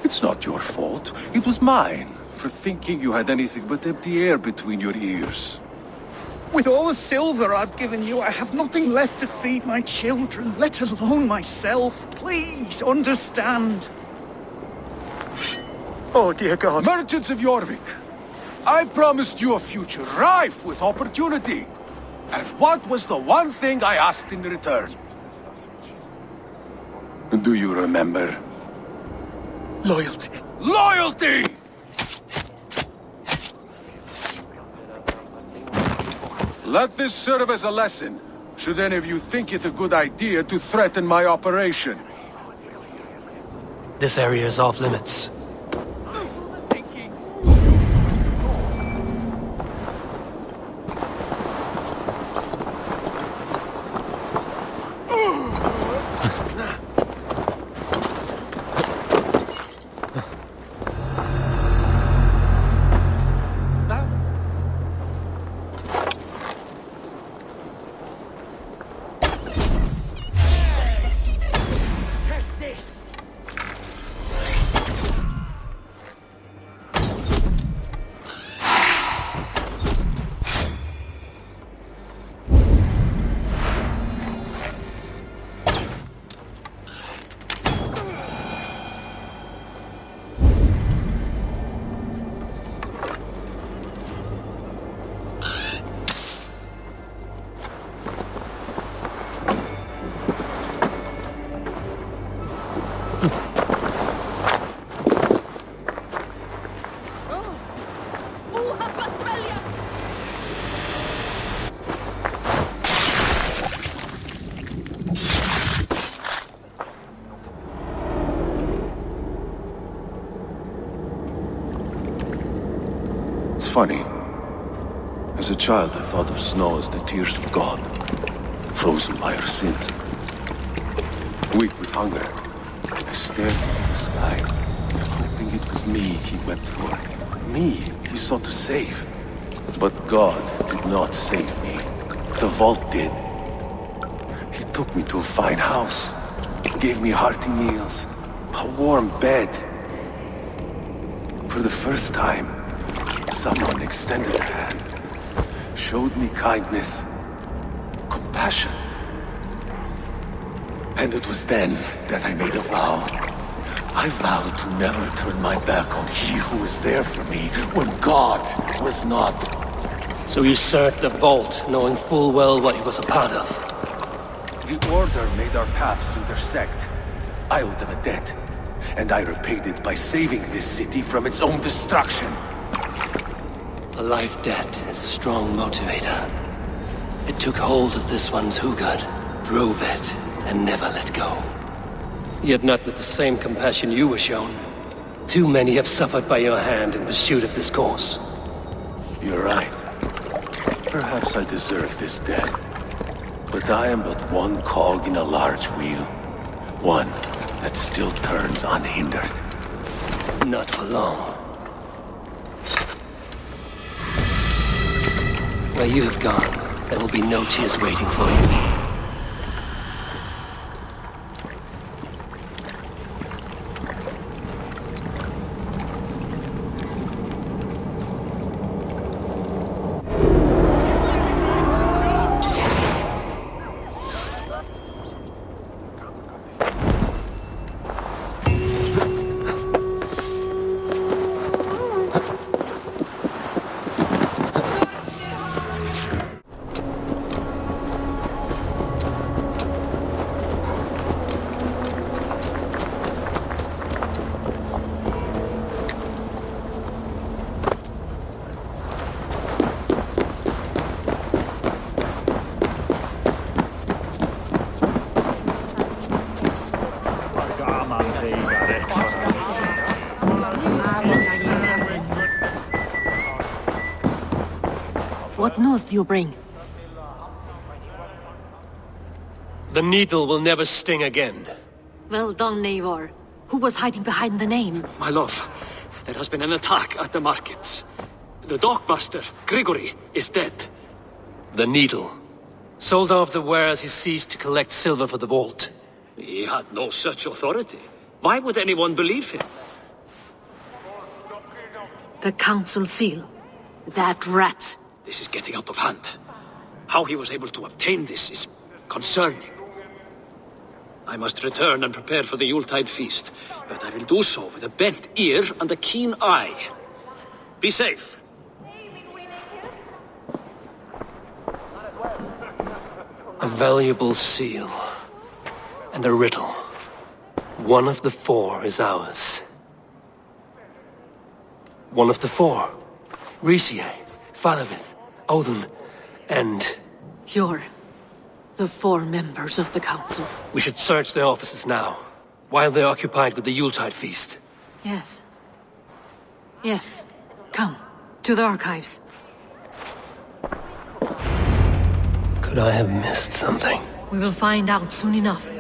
[SPEAKER 7] It's not your fault. It was mine, for thinking you had anything but empty air between your ears.
[SPEAKER 11] With all the silver I've given you, I have nothing left to feed my children, let alone myself. Please, understand. Oh, dear God.
[SPEAKER 7] Merchants of Jorvik, I promised you a future rife with opportunity. And what was the one thing I asked in return? Do you remember?
[SPEAKER 11] Loyalty.
[SPEAKER 7] Loyalty! Let this serve as a lesson, should any of you think it a good idea to threaten my operation.
[SPEAKER 1] This area is off limits.
[SPEAKER 7] Funny. As a child, I thought of snow as the tears of God, frozen by our sins. Weak with hunger, I stared into the sky, hoping it was me he wept for. Me he sought to save. But God did not save me. The vault did. He took me to a fine house, gave me hearty meals, a warm bed. For the first time, someone extended a hand, showed me kindness, compassion. And it was then that I made a vow. I vowed to never turn my back on he who was there for me when God was not.
[SPEAKER 1] So you served the Bolt, knowing full well what he was a part of.
[SPEAKER 7] The Order made our paths intersect. I owed them a debt, and I repaid it by saving this city from its own destruction.
[SPEAKER 1] A life debt is a strong motivator. It took hold of this one's Hugad. drove it, and never let go. Yet not with the same compassion you were shown. Too many have suffered by your hand in pursuit of this cause.
[SPEAKER 7] You're right. Perhaps I deserve this death. But I am but one cog in a large wheel. One that still turns unhindered.
[SPEAKER 1] Not for long. Where you have gone, there will be no tears waiting for you.
[SPEAKER 3] What news do you bring?
[SPEAKER 1] The needle will never sting again.
[SPEAKER 3] Well done, Eivor. Who was hiding behind the name?
[SPEAKER 9] My love, there has been an attack at the markets. The dockmaster, Grigory, is dead.
[SPEAKER 1] The needle. Sold off the wares he seized to collect silver for the vault.
[SPEAKER 9] He had no such authority. Why would anyone believe him?
[SPEAKER 3] The council seal. That rat.
[SPEAKER 9] This is getting out of hand. How he was able to obtain this is concerning. I must return and prepare for the Yuletide feast, but I will do so with a bent ear and a keen eye. Be safe.
[SPEAKER 1] A valuable seal. And a riddle. One of the four is ours. One of the four. Risie, Faravith, Odin, and...
[SPEAKER 3] You're the four members of the council.
[SPEAKER 1] We should search their offices now, while they're occupied with the Yuletide feast.
[SPEAKER 3] Yes. Yes. Come, to the archives.
[SPEAKER 1] Could I have missed something?
[SPEAKER 3] We will find out soon enough.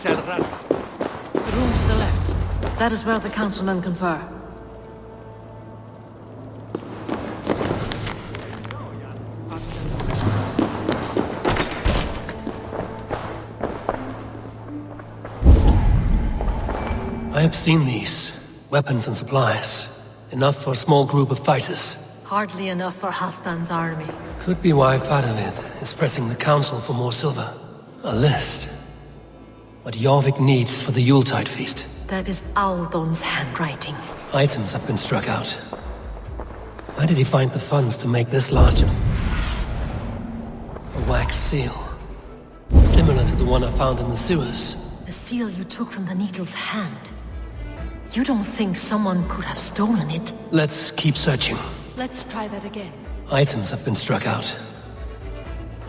[SPEAKER 3] The room to the left. That is where the councilmen confer.
[SPEAKER 1] I have seen these. Weapons and supplies. Enough for a small group of fighters.
[SPEAKER 3] Hardly enough for Halfdan's army.
[SPEAKER 1] Could be why Faravith is pressing the council for more silver. A list. What Jorvik needs for the Yuletide feast.
[SPEAKER 3] That is Audon's handwriting.
[SPEAKER 1] Items have been struck out. Where did he find the funds to make this large? A wax seal. Similar to the one I found in the sewers.
[SPEAKER 3] The seal you took from the needle's hand. You don't think someone could have stolen it?
[SPEAKER 1] Let's keep searching.
[SPEAKER 3] Let's try that again.
[SPEAKER 1] Items have been struck out.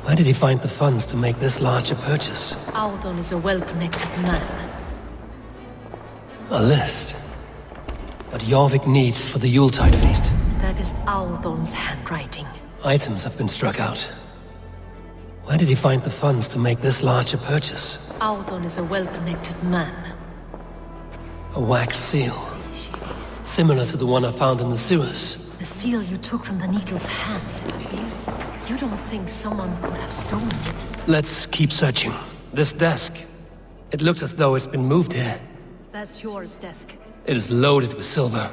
[SPEAKER 1] Where did he find the funds to make this larger purchase?
[SPEAKER 3] Audon is a well-connected man.
[SPEAKER 1] A list. What Jorvik needs for the Yuletide feast.
[SPEAKER 3] That is Audon's handwriting.
[SPEAKER 1] Items have been struck out. Where did he find the funds to make this larger purchase?
[SPEAKER 3] Audon is a well-connected man.
[SPEAKER 1] A wax seal. Similar to the one I found in the sewers.
[SPEAKER 3] The seal you took from the needle's hand. You don't think someone could have stolen it?
[SPEAKER 1] Let's keep searching. This desk. It looks as though it's been moved here.
[SPEAKER 3] That's yours, desk.
[SPEAKER 1] It is loaded with silver.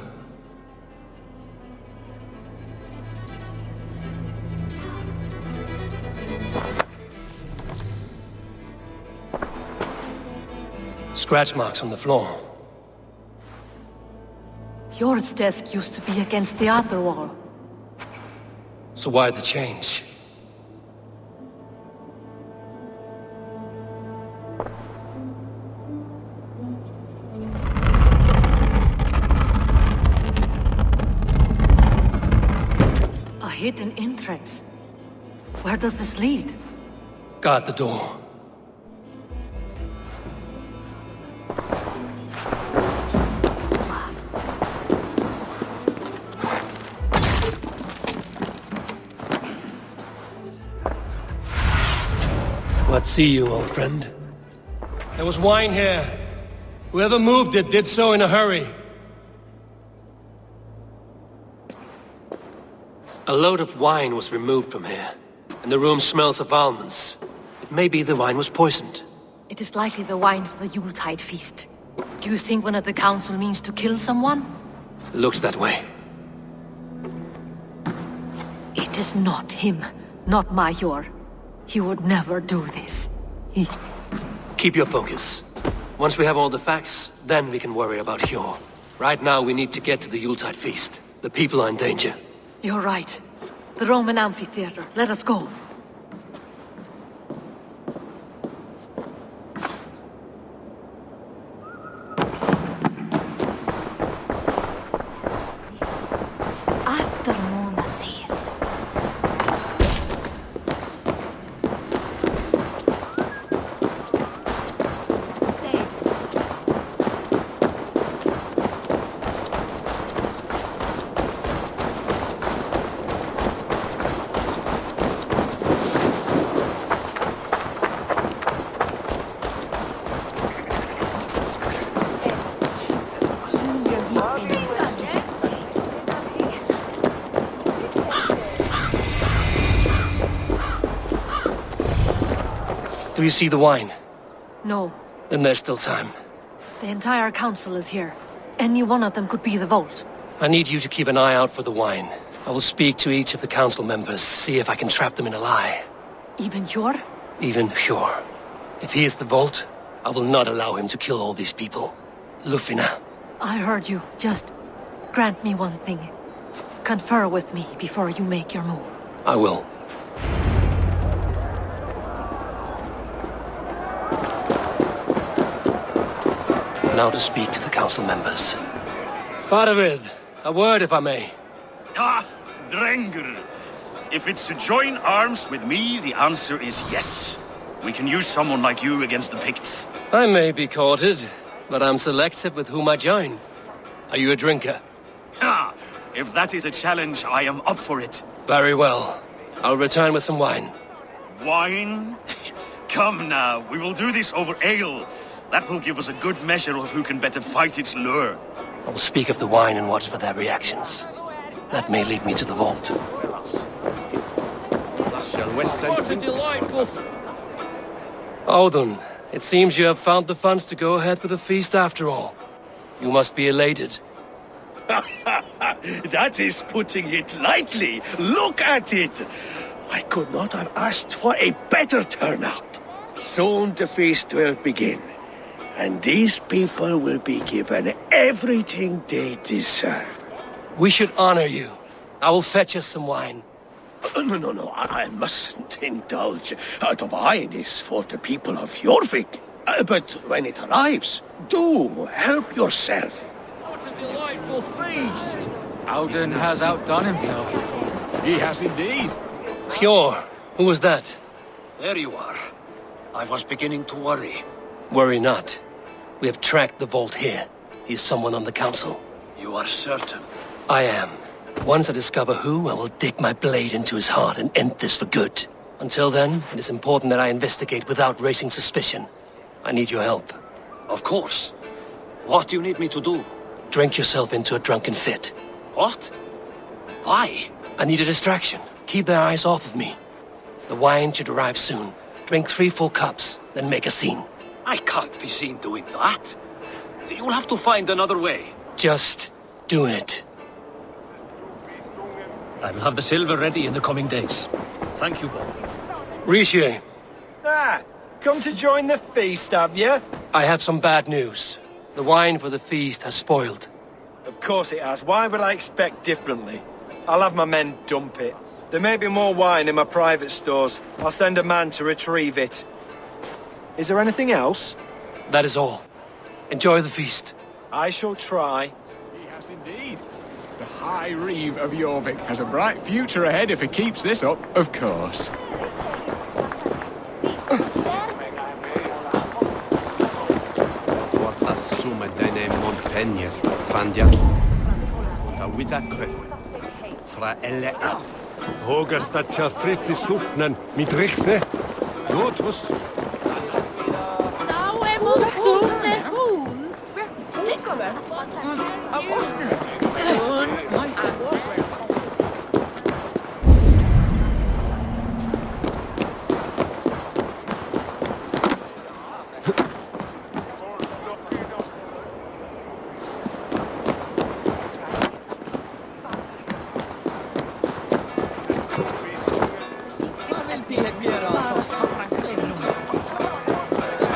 [SPEAKER 1] scratch marks on the floor.
[SPEAKER 3] Yours desk used to be against the other wall.
[SPEAKER 1] So why the change?
[SPEAKER 3] A hidden entrance. Where does this lead?
[SPEAKER 1] Guard the door. What see you, old friend? There was wine here. Whoever moved it did so in a hurry. A load of wine was removed from here, and the room smells of almonds. It may be the wine was poisoned.
[SPEAKER 3] It is likely the wine for the Yuletide feast. Do you think one of the council means to kill someone?
[SPEAKER 1] It looks that way.
[SPEAKER 3] It is not him, not Major. He would never do this.
[SPEAKER 1] Keep your focus. Once we have all the facts, then we can worry about Hjor. Right now we need to get to the Yuletide feast. The people are in danger.
[SPEAKER 3] You're right. The Roman amphitheater. Let us go.
[SPEAKER 1] Do you see the wine?
[SPEAKER 3] No.
[SPEAKER 1] Then there's still time.
[SPEAKER 3] The entire council is here. Any one of them could be the vault.
[SPEAKER 1] I need you to keep an eye out for the wine. I will speak to each of the council members, see if I can trap them in a lie.
[SPEAKER 3] Even Hjor?
[SPEAKER 1] Even Hjor. If he is the vault, I will not allow him to kill all these people. Lufina.
[SPEAKER 3] I heard you. Just grant me one thing. Confer with me before you make your move.
[SPEAKER 1] I will. Now to speak to the council members. Faravid, a word if I may.
[SPEAKER 10] Ah, Drengr. If it's to join arms with me, the answer is yes. We can use someone like you against the Picts.
[SPEAKER 1] I may be courted, but I'm selective with whom I join. Are you a drinker?
[SPEAKER 10] Ha! If that is a challenge, I am up for it.
[SPEAKER 1] Very well. I'll return with some wine.
[SPEAKER 10] Wine? Come now, we will do this over ale. That will give us a good measure of who can better fight its lure.
[SPEAKER 1] I will speak of the wine and watch for their reactions. That may lead me to the vault.
[SPEAKER 16] What a delightful...
[SPEAKER 1] Odin, it seems you have found the funds to go ahead with the feast after all. You must be elated.
[SPEAKER 11] That is putting it lightly. Look at it. I could not have asked for a better turnout. Soon the feast will begin. And these people will be given everything they deserve.
[SPEAKER 1] We should honor you. I will fetch us some wine.
[SPEAKER 11] No, I mustn't indulge. The wine is for the people of Jorvik. But when it arrives, do help yourself.
[SPEAKER 16] What a delightful feast!
[SPEAKER 6] Auden has outdone himself.
[SPEAKER 9] He has indeed.
[SPEAKER 1] Hjor, who was that?
[SPEAKER 9] There you are. I was beginning to worry.
[SPEAKER 1] Worry not. We have tracked the vault here. He's someone on the council.
[SPEAKER 9] You are certain?
[SPEAKER 1] I am. Once I discover who, I will dig my blade into his heart and end this for good. Until then, it is important that I investigate without raising suspicion. I need your help.
[SPEAKER 9] Of course. What do you need me to do?
[SPEAKER 1] Drink yourself into a drunken fit.
[SPEAKER 9] What? Why?
[SPEAKER 1] I need a distraction. Keep their eyes off of me. The wine should arrive soon. Drink 3 full cups, then make a scene.
[SPEAKER 9] I can't be seen doing that. You'll have to find another way.
[SPEAKER 1] Just do it.
[SPEAKER 9] I will have the silver ready in the coming days. Thank you, Bob.
[SPEAKER 1] Rishi.
[SPEAKER 18] come to join the feast, have you?
[SPEAKER 1] I have some bad news. The wine for the feast has spoiled.
[SPEAKER 18] Of course it has. Why would I expect differently? I'll have my men dump it. There may be more wine in my private stores. I'll send a man to retrieve it. Is there anything else?
[SPEAKER 1] That is all. Enjoy the feast.
[SPEAKER 18] I shall try.
[SPEAKER 19] He has indeed. The High Reeve of Jorvik has a bright future ahead if he keeps this up, of course.
[SPEAKER 20] Assume deine montañas, Fandia. Da Witterkröf. Fra elle a. Hogas da tjafrit besupnen mit Richte. Notus.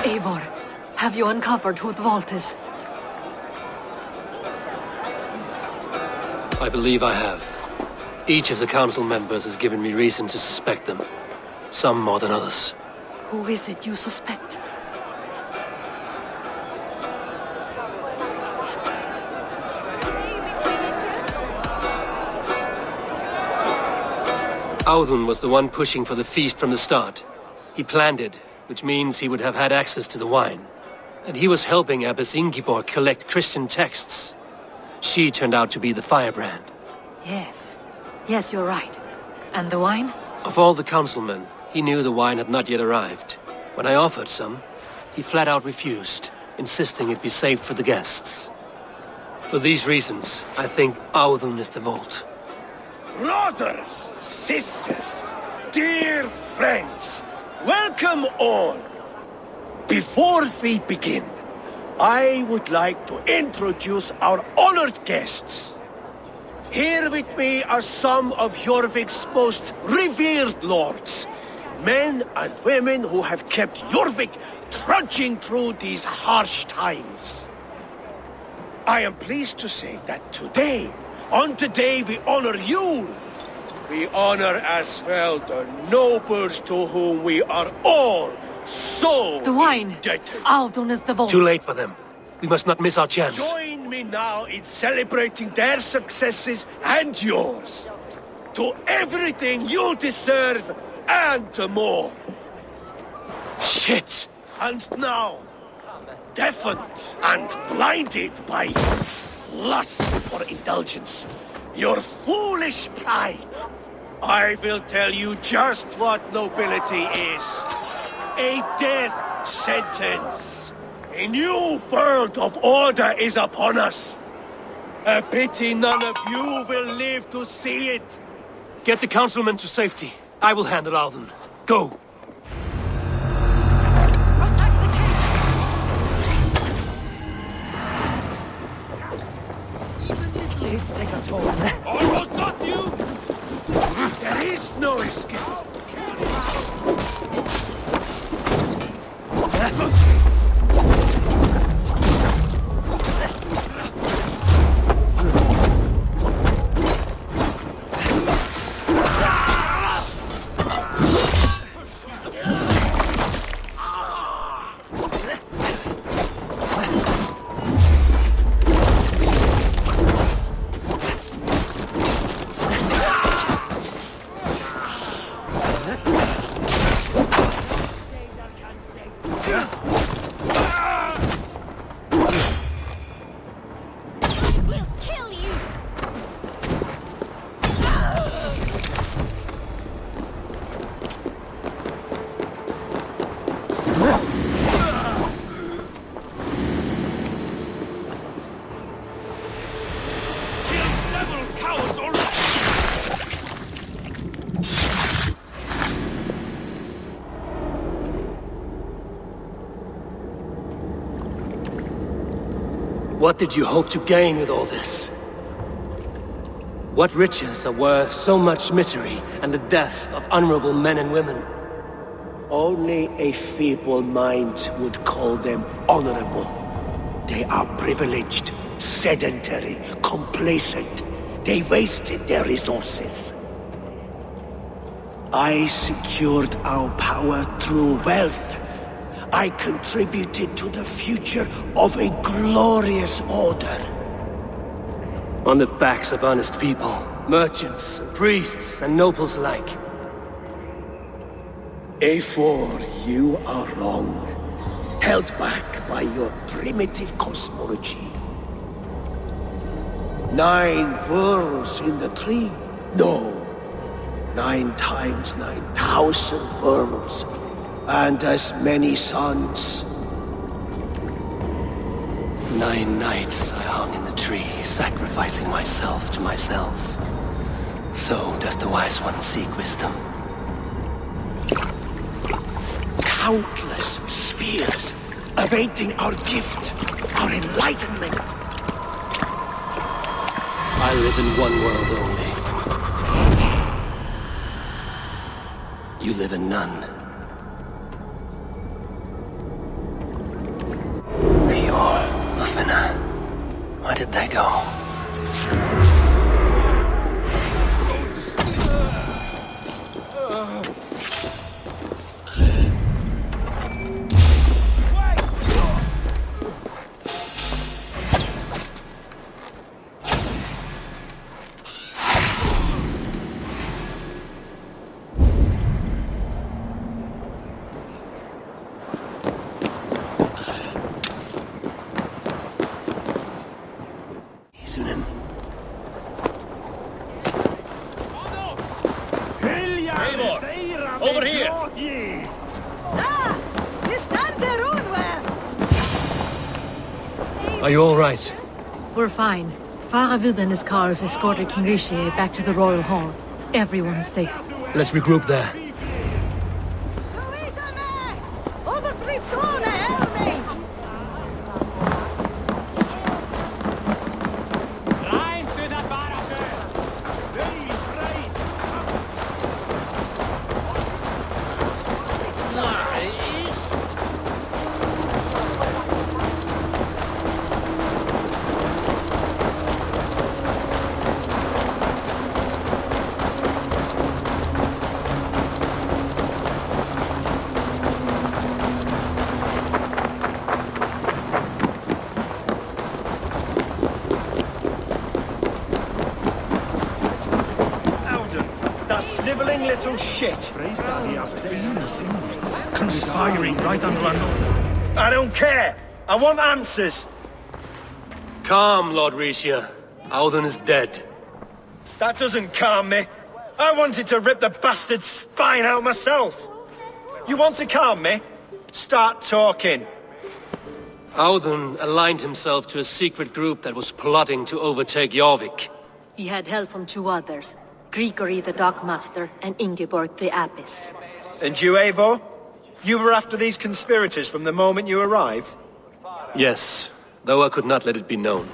[SPEAKER 3] Eivor, have you uncovered who the vault is?
[SPEAKER 1] I believe I have. Each of the council members has given me reason to suspect them. Some more than others.
[SPEAKER 3] Who is it you suspect?
[SPEAKER 1] Audun was the one pushing for the feast from the start. He planned it, which means he would have had access to the wine. And he was helping Abbess Ingeborg collect Christian texts. She turned out to be the firebrand.
[SPEAKER 3] Yes. Yes, you're right. And the wine?
[SPEAKER 1] Of all the councilmen, he knew the wine had not yet arrived. When I offered some, he flat out refused, insisting it be saved for the guests. For these reasons, I think Audun is the vault.
[SPEAKER 11] Brothers, sisters, dear friends, welcome all. Before we begin, I would like to introduce our honored guests. Here with me are some of Jorvik's most revered lords. Men and women who have kept Jorvik trudging through these harsh times. I am pleased to say that today, on today we honor you. We honor as well the nobles to whom we are all so
[SPEAKER 3] The wine!
[SPEAKER 11] indebted.
[SPEAKER 3] Audun is the vault.
[SPEAKER 1] Too late for them. We must not miss our chance.
[SPEAKER 11] Join me now in celebrating their successes and yours. To everything you deserve and more.
[SPEAKER 1] Shit!
[SPEAKER 11] And now, deafened and blinded by lust for indulgence, your foolish pride, I will tell you just what nobility is. A death sentence. A new world of order is upon us. A pity none of you will live to see it.
[SPEAKER 1] Get the councilmen to safety. I will handle Audun. Go!
[SPEAKER 11] Let's take a toll.
[SPEAKER 1] Almost got you!
[SPEAKER 11] There is no escape.
[SPEAKER 1] What did you hope to gain with all this? What riches are worth so much misery and the deaths of honorable men and women?
[SPEAKER 11] Only a feeble mind would call them honorable. They are privileged, sedentary, complacent. They wasted their resources. I secured our power through wealth. I contributed to the future of a glorious order.
[SPEAKER 1] On the backs of honest people, merchants, priests, and nobles alike.
[SPEAKER 11] Eivor, you are wrong. Held back by your primitive cosmology. 9 worlds in the tree? No. 9 times 9,000 worlds. And as many suns.
[SPEAKER 1] 9 nights I hung in the tree, sacrificing myself to myself. So does the Wise One seek wisdom.
[SPEAKER 11] Countless spheres, awaiting our gift, our enlightenment.
[SPEAKER 1] I live in one world only. You live in none. Pure Lufina. Where did they go?
[SPEAKER 9] Over here!
[SPEAKER 1] Are you all right?
[SPEAKER 3] We're fine. Faravid and his cars escorted King Rishi back to the Royal Hall. Everyone is safe.
[SPEAKER 1] Let's regroup there.
[SPEAKER 18] Sniveling little shit. Conspiring right under our nose. I don't care. I want answers.
[SPEAKER 1] Calm, Lord Rishia. Auden is dead.
[SPEAKER 18] That doesn't calm me. I wanted to rip the bastard's spine out myself. You want to calm me? Start talking.
[SPEAKER 1] Auden aligned himself to a secret group that was plotting to overtake Jorvik.
[SPEAKER 3] He had help from 2 others. Grigory the Dockmaster and Ingeborg the Abbess.
[SPEAKER 18] And you, Eivor? You were after these conspirators from the moment you arrived?
[SPEAKER 1] Yes, though I could not let it be known.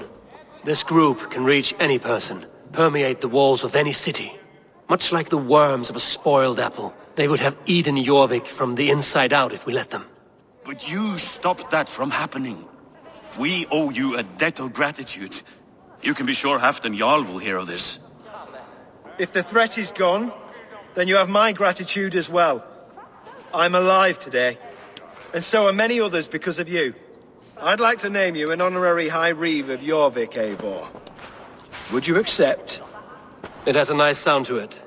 [SPEAKER 1] This group can reach any person, permeate the walls of any city. Much like the worms of a spoiled apple, they would have eaten Jorvik from the inside out if we let them.
[SPEAKER 10] But you stopped that from happening. We owe you a debt of gratitude. You can be sure Halfdan Jarl will hear of this.
[SPEAKER 18] If the threat is gone, then you have my gratitude as well. I'm alive today, and so are many others because of you. I'd like to name you an honorary High Reeve of Jorvik, Eivor. Would you accept?
[SPEAKER 1] It has a nice sound to it.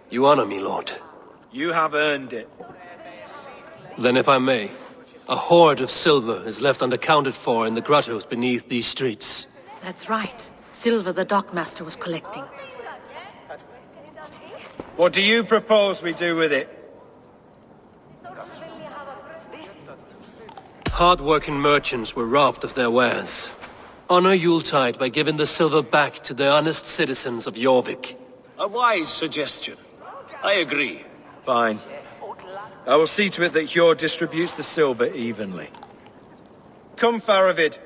[SPEAKER 1] You honor me, Lord.
[SPEAKER 18] You have earned it.
[SPEAKER 1] Then if I may, a hoard of silver is left unaccounted for in the grottos beneath these streets.
[SPEAKER 3] That's right. Silver the Dockmaster was collecting.
[SPEAKER 18] What do you propose we do with it?
[SPEAKER 1] Hard-working merchants were robbed of their wares. Honor Yuletide by giving the silver back to the honest citizens of Jorvik.
[SPEAKER 9] A wise suggestion. I agree.
[SPEAKER 18] Fine. I will see to it that Hjord distributes the silver evenly. Come, Faravid.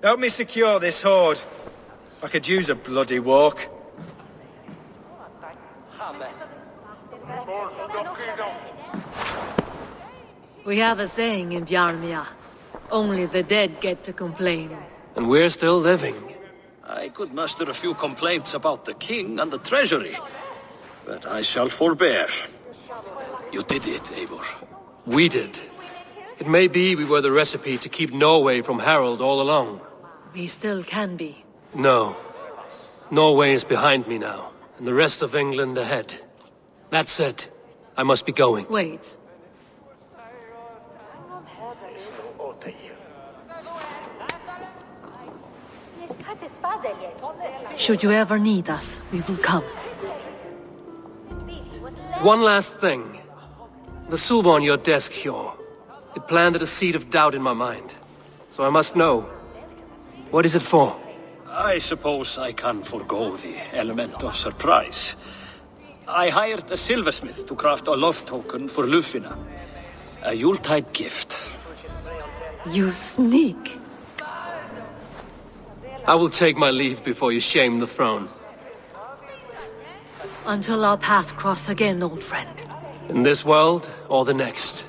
[SPEAKER 18] Help me secure this hoard. I could use a bloody walk.
[SPEAKER 3] We have a saying in Bjarmia. Only the dead get to complain.
[SPEAKER 1] And we're still living.
[SPEAKER 9] I could muster a few complaints about the king and the treasury, but I shall forbear. You did it, Eivor.
[SPEAKER 1] We did. It may be we were the recipe to keep Norway from Harald all along.
[SPEAKER 3] We still can be.
[SPEAKER 1] No. Norway is behind me now, and the rest of England ahead. That said, I must be going.
[SPEAKER 3] Wait. Should you ever need us, we will come.
[SPEAKER 1] One last thing. The silver on your desk, Hjor. It planted a seed of doubt in my mind. So I must know. What is it for?
[SPEAKER 9] I suppose I can forgo the element of surprise. I hired a silversmith to craft a love token for Lufina. A Yuletide gift.
[SPEAKER 3] You sneak.
[SPEAKER 1] I will take my leave before you shame the throne.
[SPEAKER 3] Until our paths cross again, old friend.
[SPEAKER 1] In this world, or the next.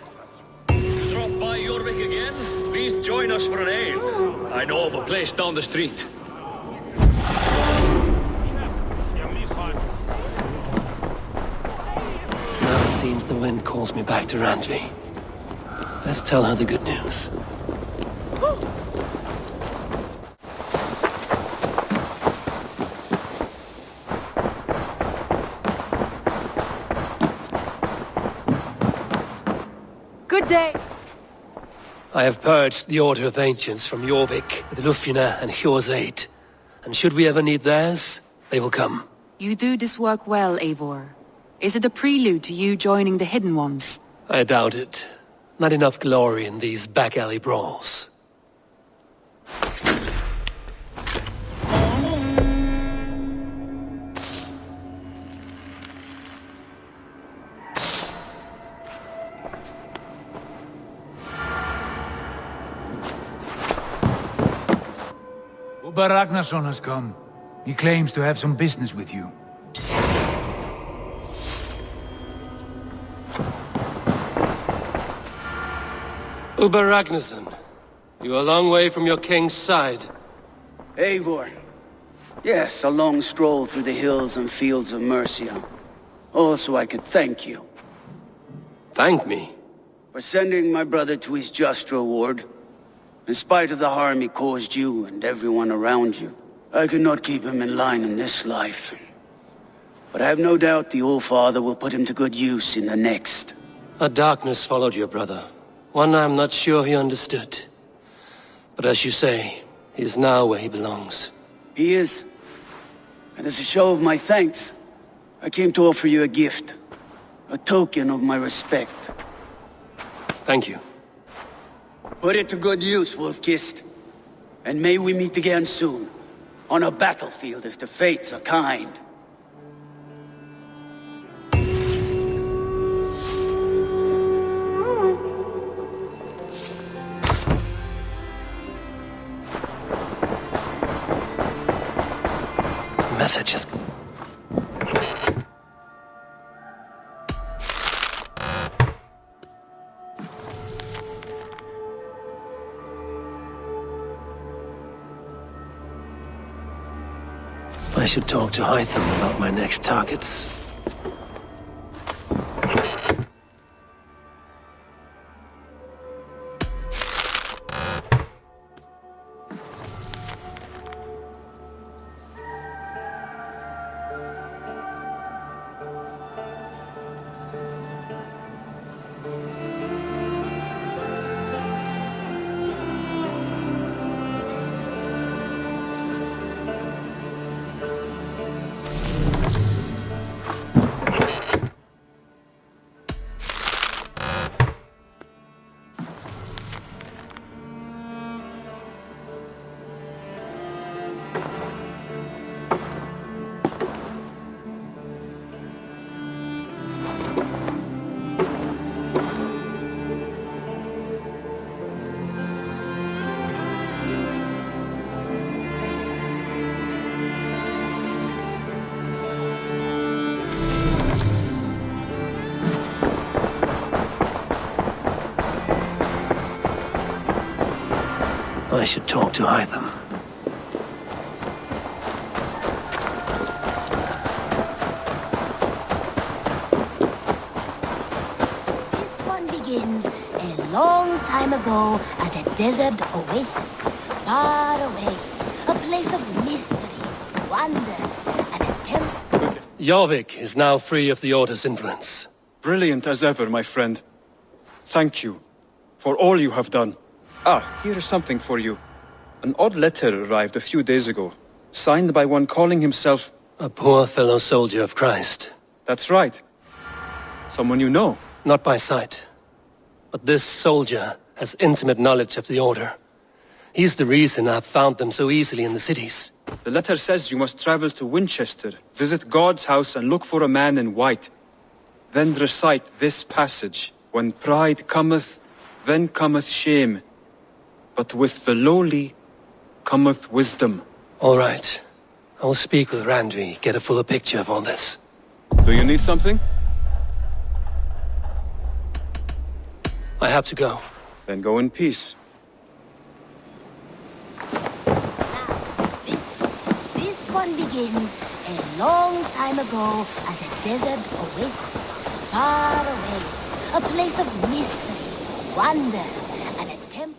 [SPEAKER 9] You drop by Jorvik again? Please join us for an ale. I know of a place down the street.
[SPEAKER 1] Now it seems the wind calls me back to Randvi. Let's tell her the good news.
[SPEAKER 2] Good day.
[SPEAKER 1] I have purged the Order of Ancients from Jorvik with Lufina and Hjor's aid. And should we ever need theirs, they will come.
[SPEAKER 2] You do this work well, Eivor. Is it a prelude to you joining the Hidden Ones?
[SPEAKER 1] I doubt it. Not enough glory in these back-alley brawls.
[SPEAKER 21] Ubba Ragnarsson has come. He claims to have some business with you.
[SPEAKER 1] Ubba Ragnarsson, you are a long way from your king's side.
[SPEAKER 22] Eivor. Yes, a long stroll through the hills and fields of Mercia. Oh, so I could thank you.
[SPEAKER 1] Thank me?
[SPEAKER 22] For sending my brother to his just reward. In spite of the harm he caused you and everyone around you, I could not keep him in line in this life. But I have no doubt the All-Father will put him to good use in the next.
[SPEAKER 1] A darkness followed your brother. One I'm not sure he understood. But as you say, he is now where he belongs.
[SPEAKER 22] He is. And as a show of my thanks, I came to offer you a gift. A token of my respect.
[SPEAKER 1] Thank you.
[SPEAKER 22] Put it to good use, Wolf-Kissed. And may we meet again soon. On a battlefield if the fates are kind.
[SPEAKER 1] Messages. I should talk to Hytham about my next targets. I should talk to Hytham.
[SPEAKER 4] This one begins a long time ago at a desert oasis, far away. A place of mystery, wonder, and a temple.
[SPEAKER 1] Jorvik is now free of the Order's influence.
[SPEAKER 6] Brilliant as ever, my friend. Thank you for all you have done. Ah, here is something for you. An odd letter arrived a few days ago, signed by one calling himself...
[SPEAKER 1] A poor fellow soldier of Christ.
[SPEAKER 6] That's right. Someone you know.
[SPEAKER 1] Not by sight. But this soldier has intimate knowledge of the Order. He's the reason I've found them so easily in the cities.
[SPEAKER 6] The letter says you must travel to Winchester, visit God's house and look for a man in white. Then recite this passage. When pride cometh, then cometh shame. But with the lowly cometh wisdom.
[SPEAKER 1] All right. I will speak with Randvi, get a fuller picture of all this.
[SPEAKER 6] Do you need something?
[SPEAKER 1] I have to go.
[SPEAKER 6] Then go in peace.
[SPEAKER 4] This one begins a long time ago at a desert oasis, far away. A place of mystery, wonder, and a temple.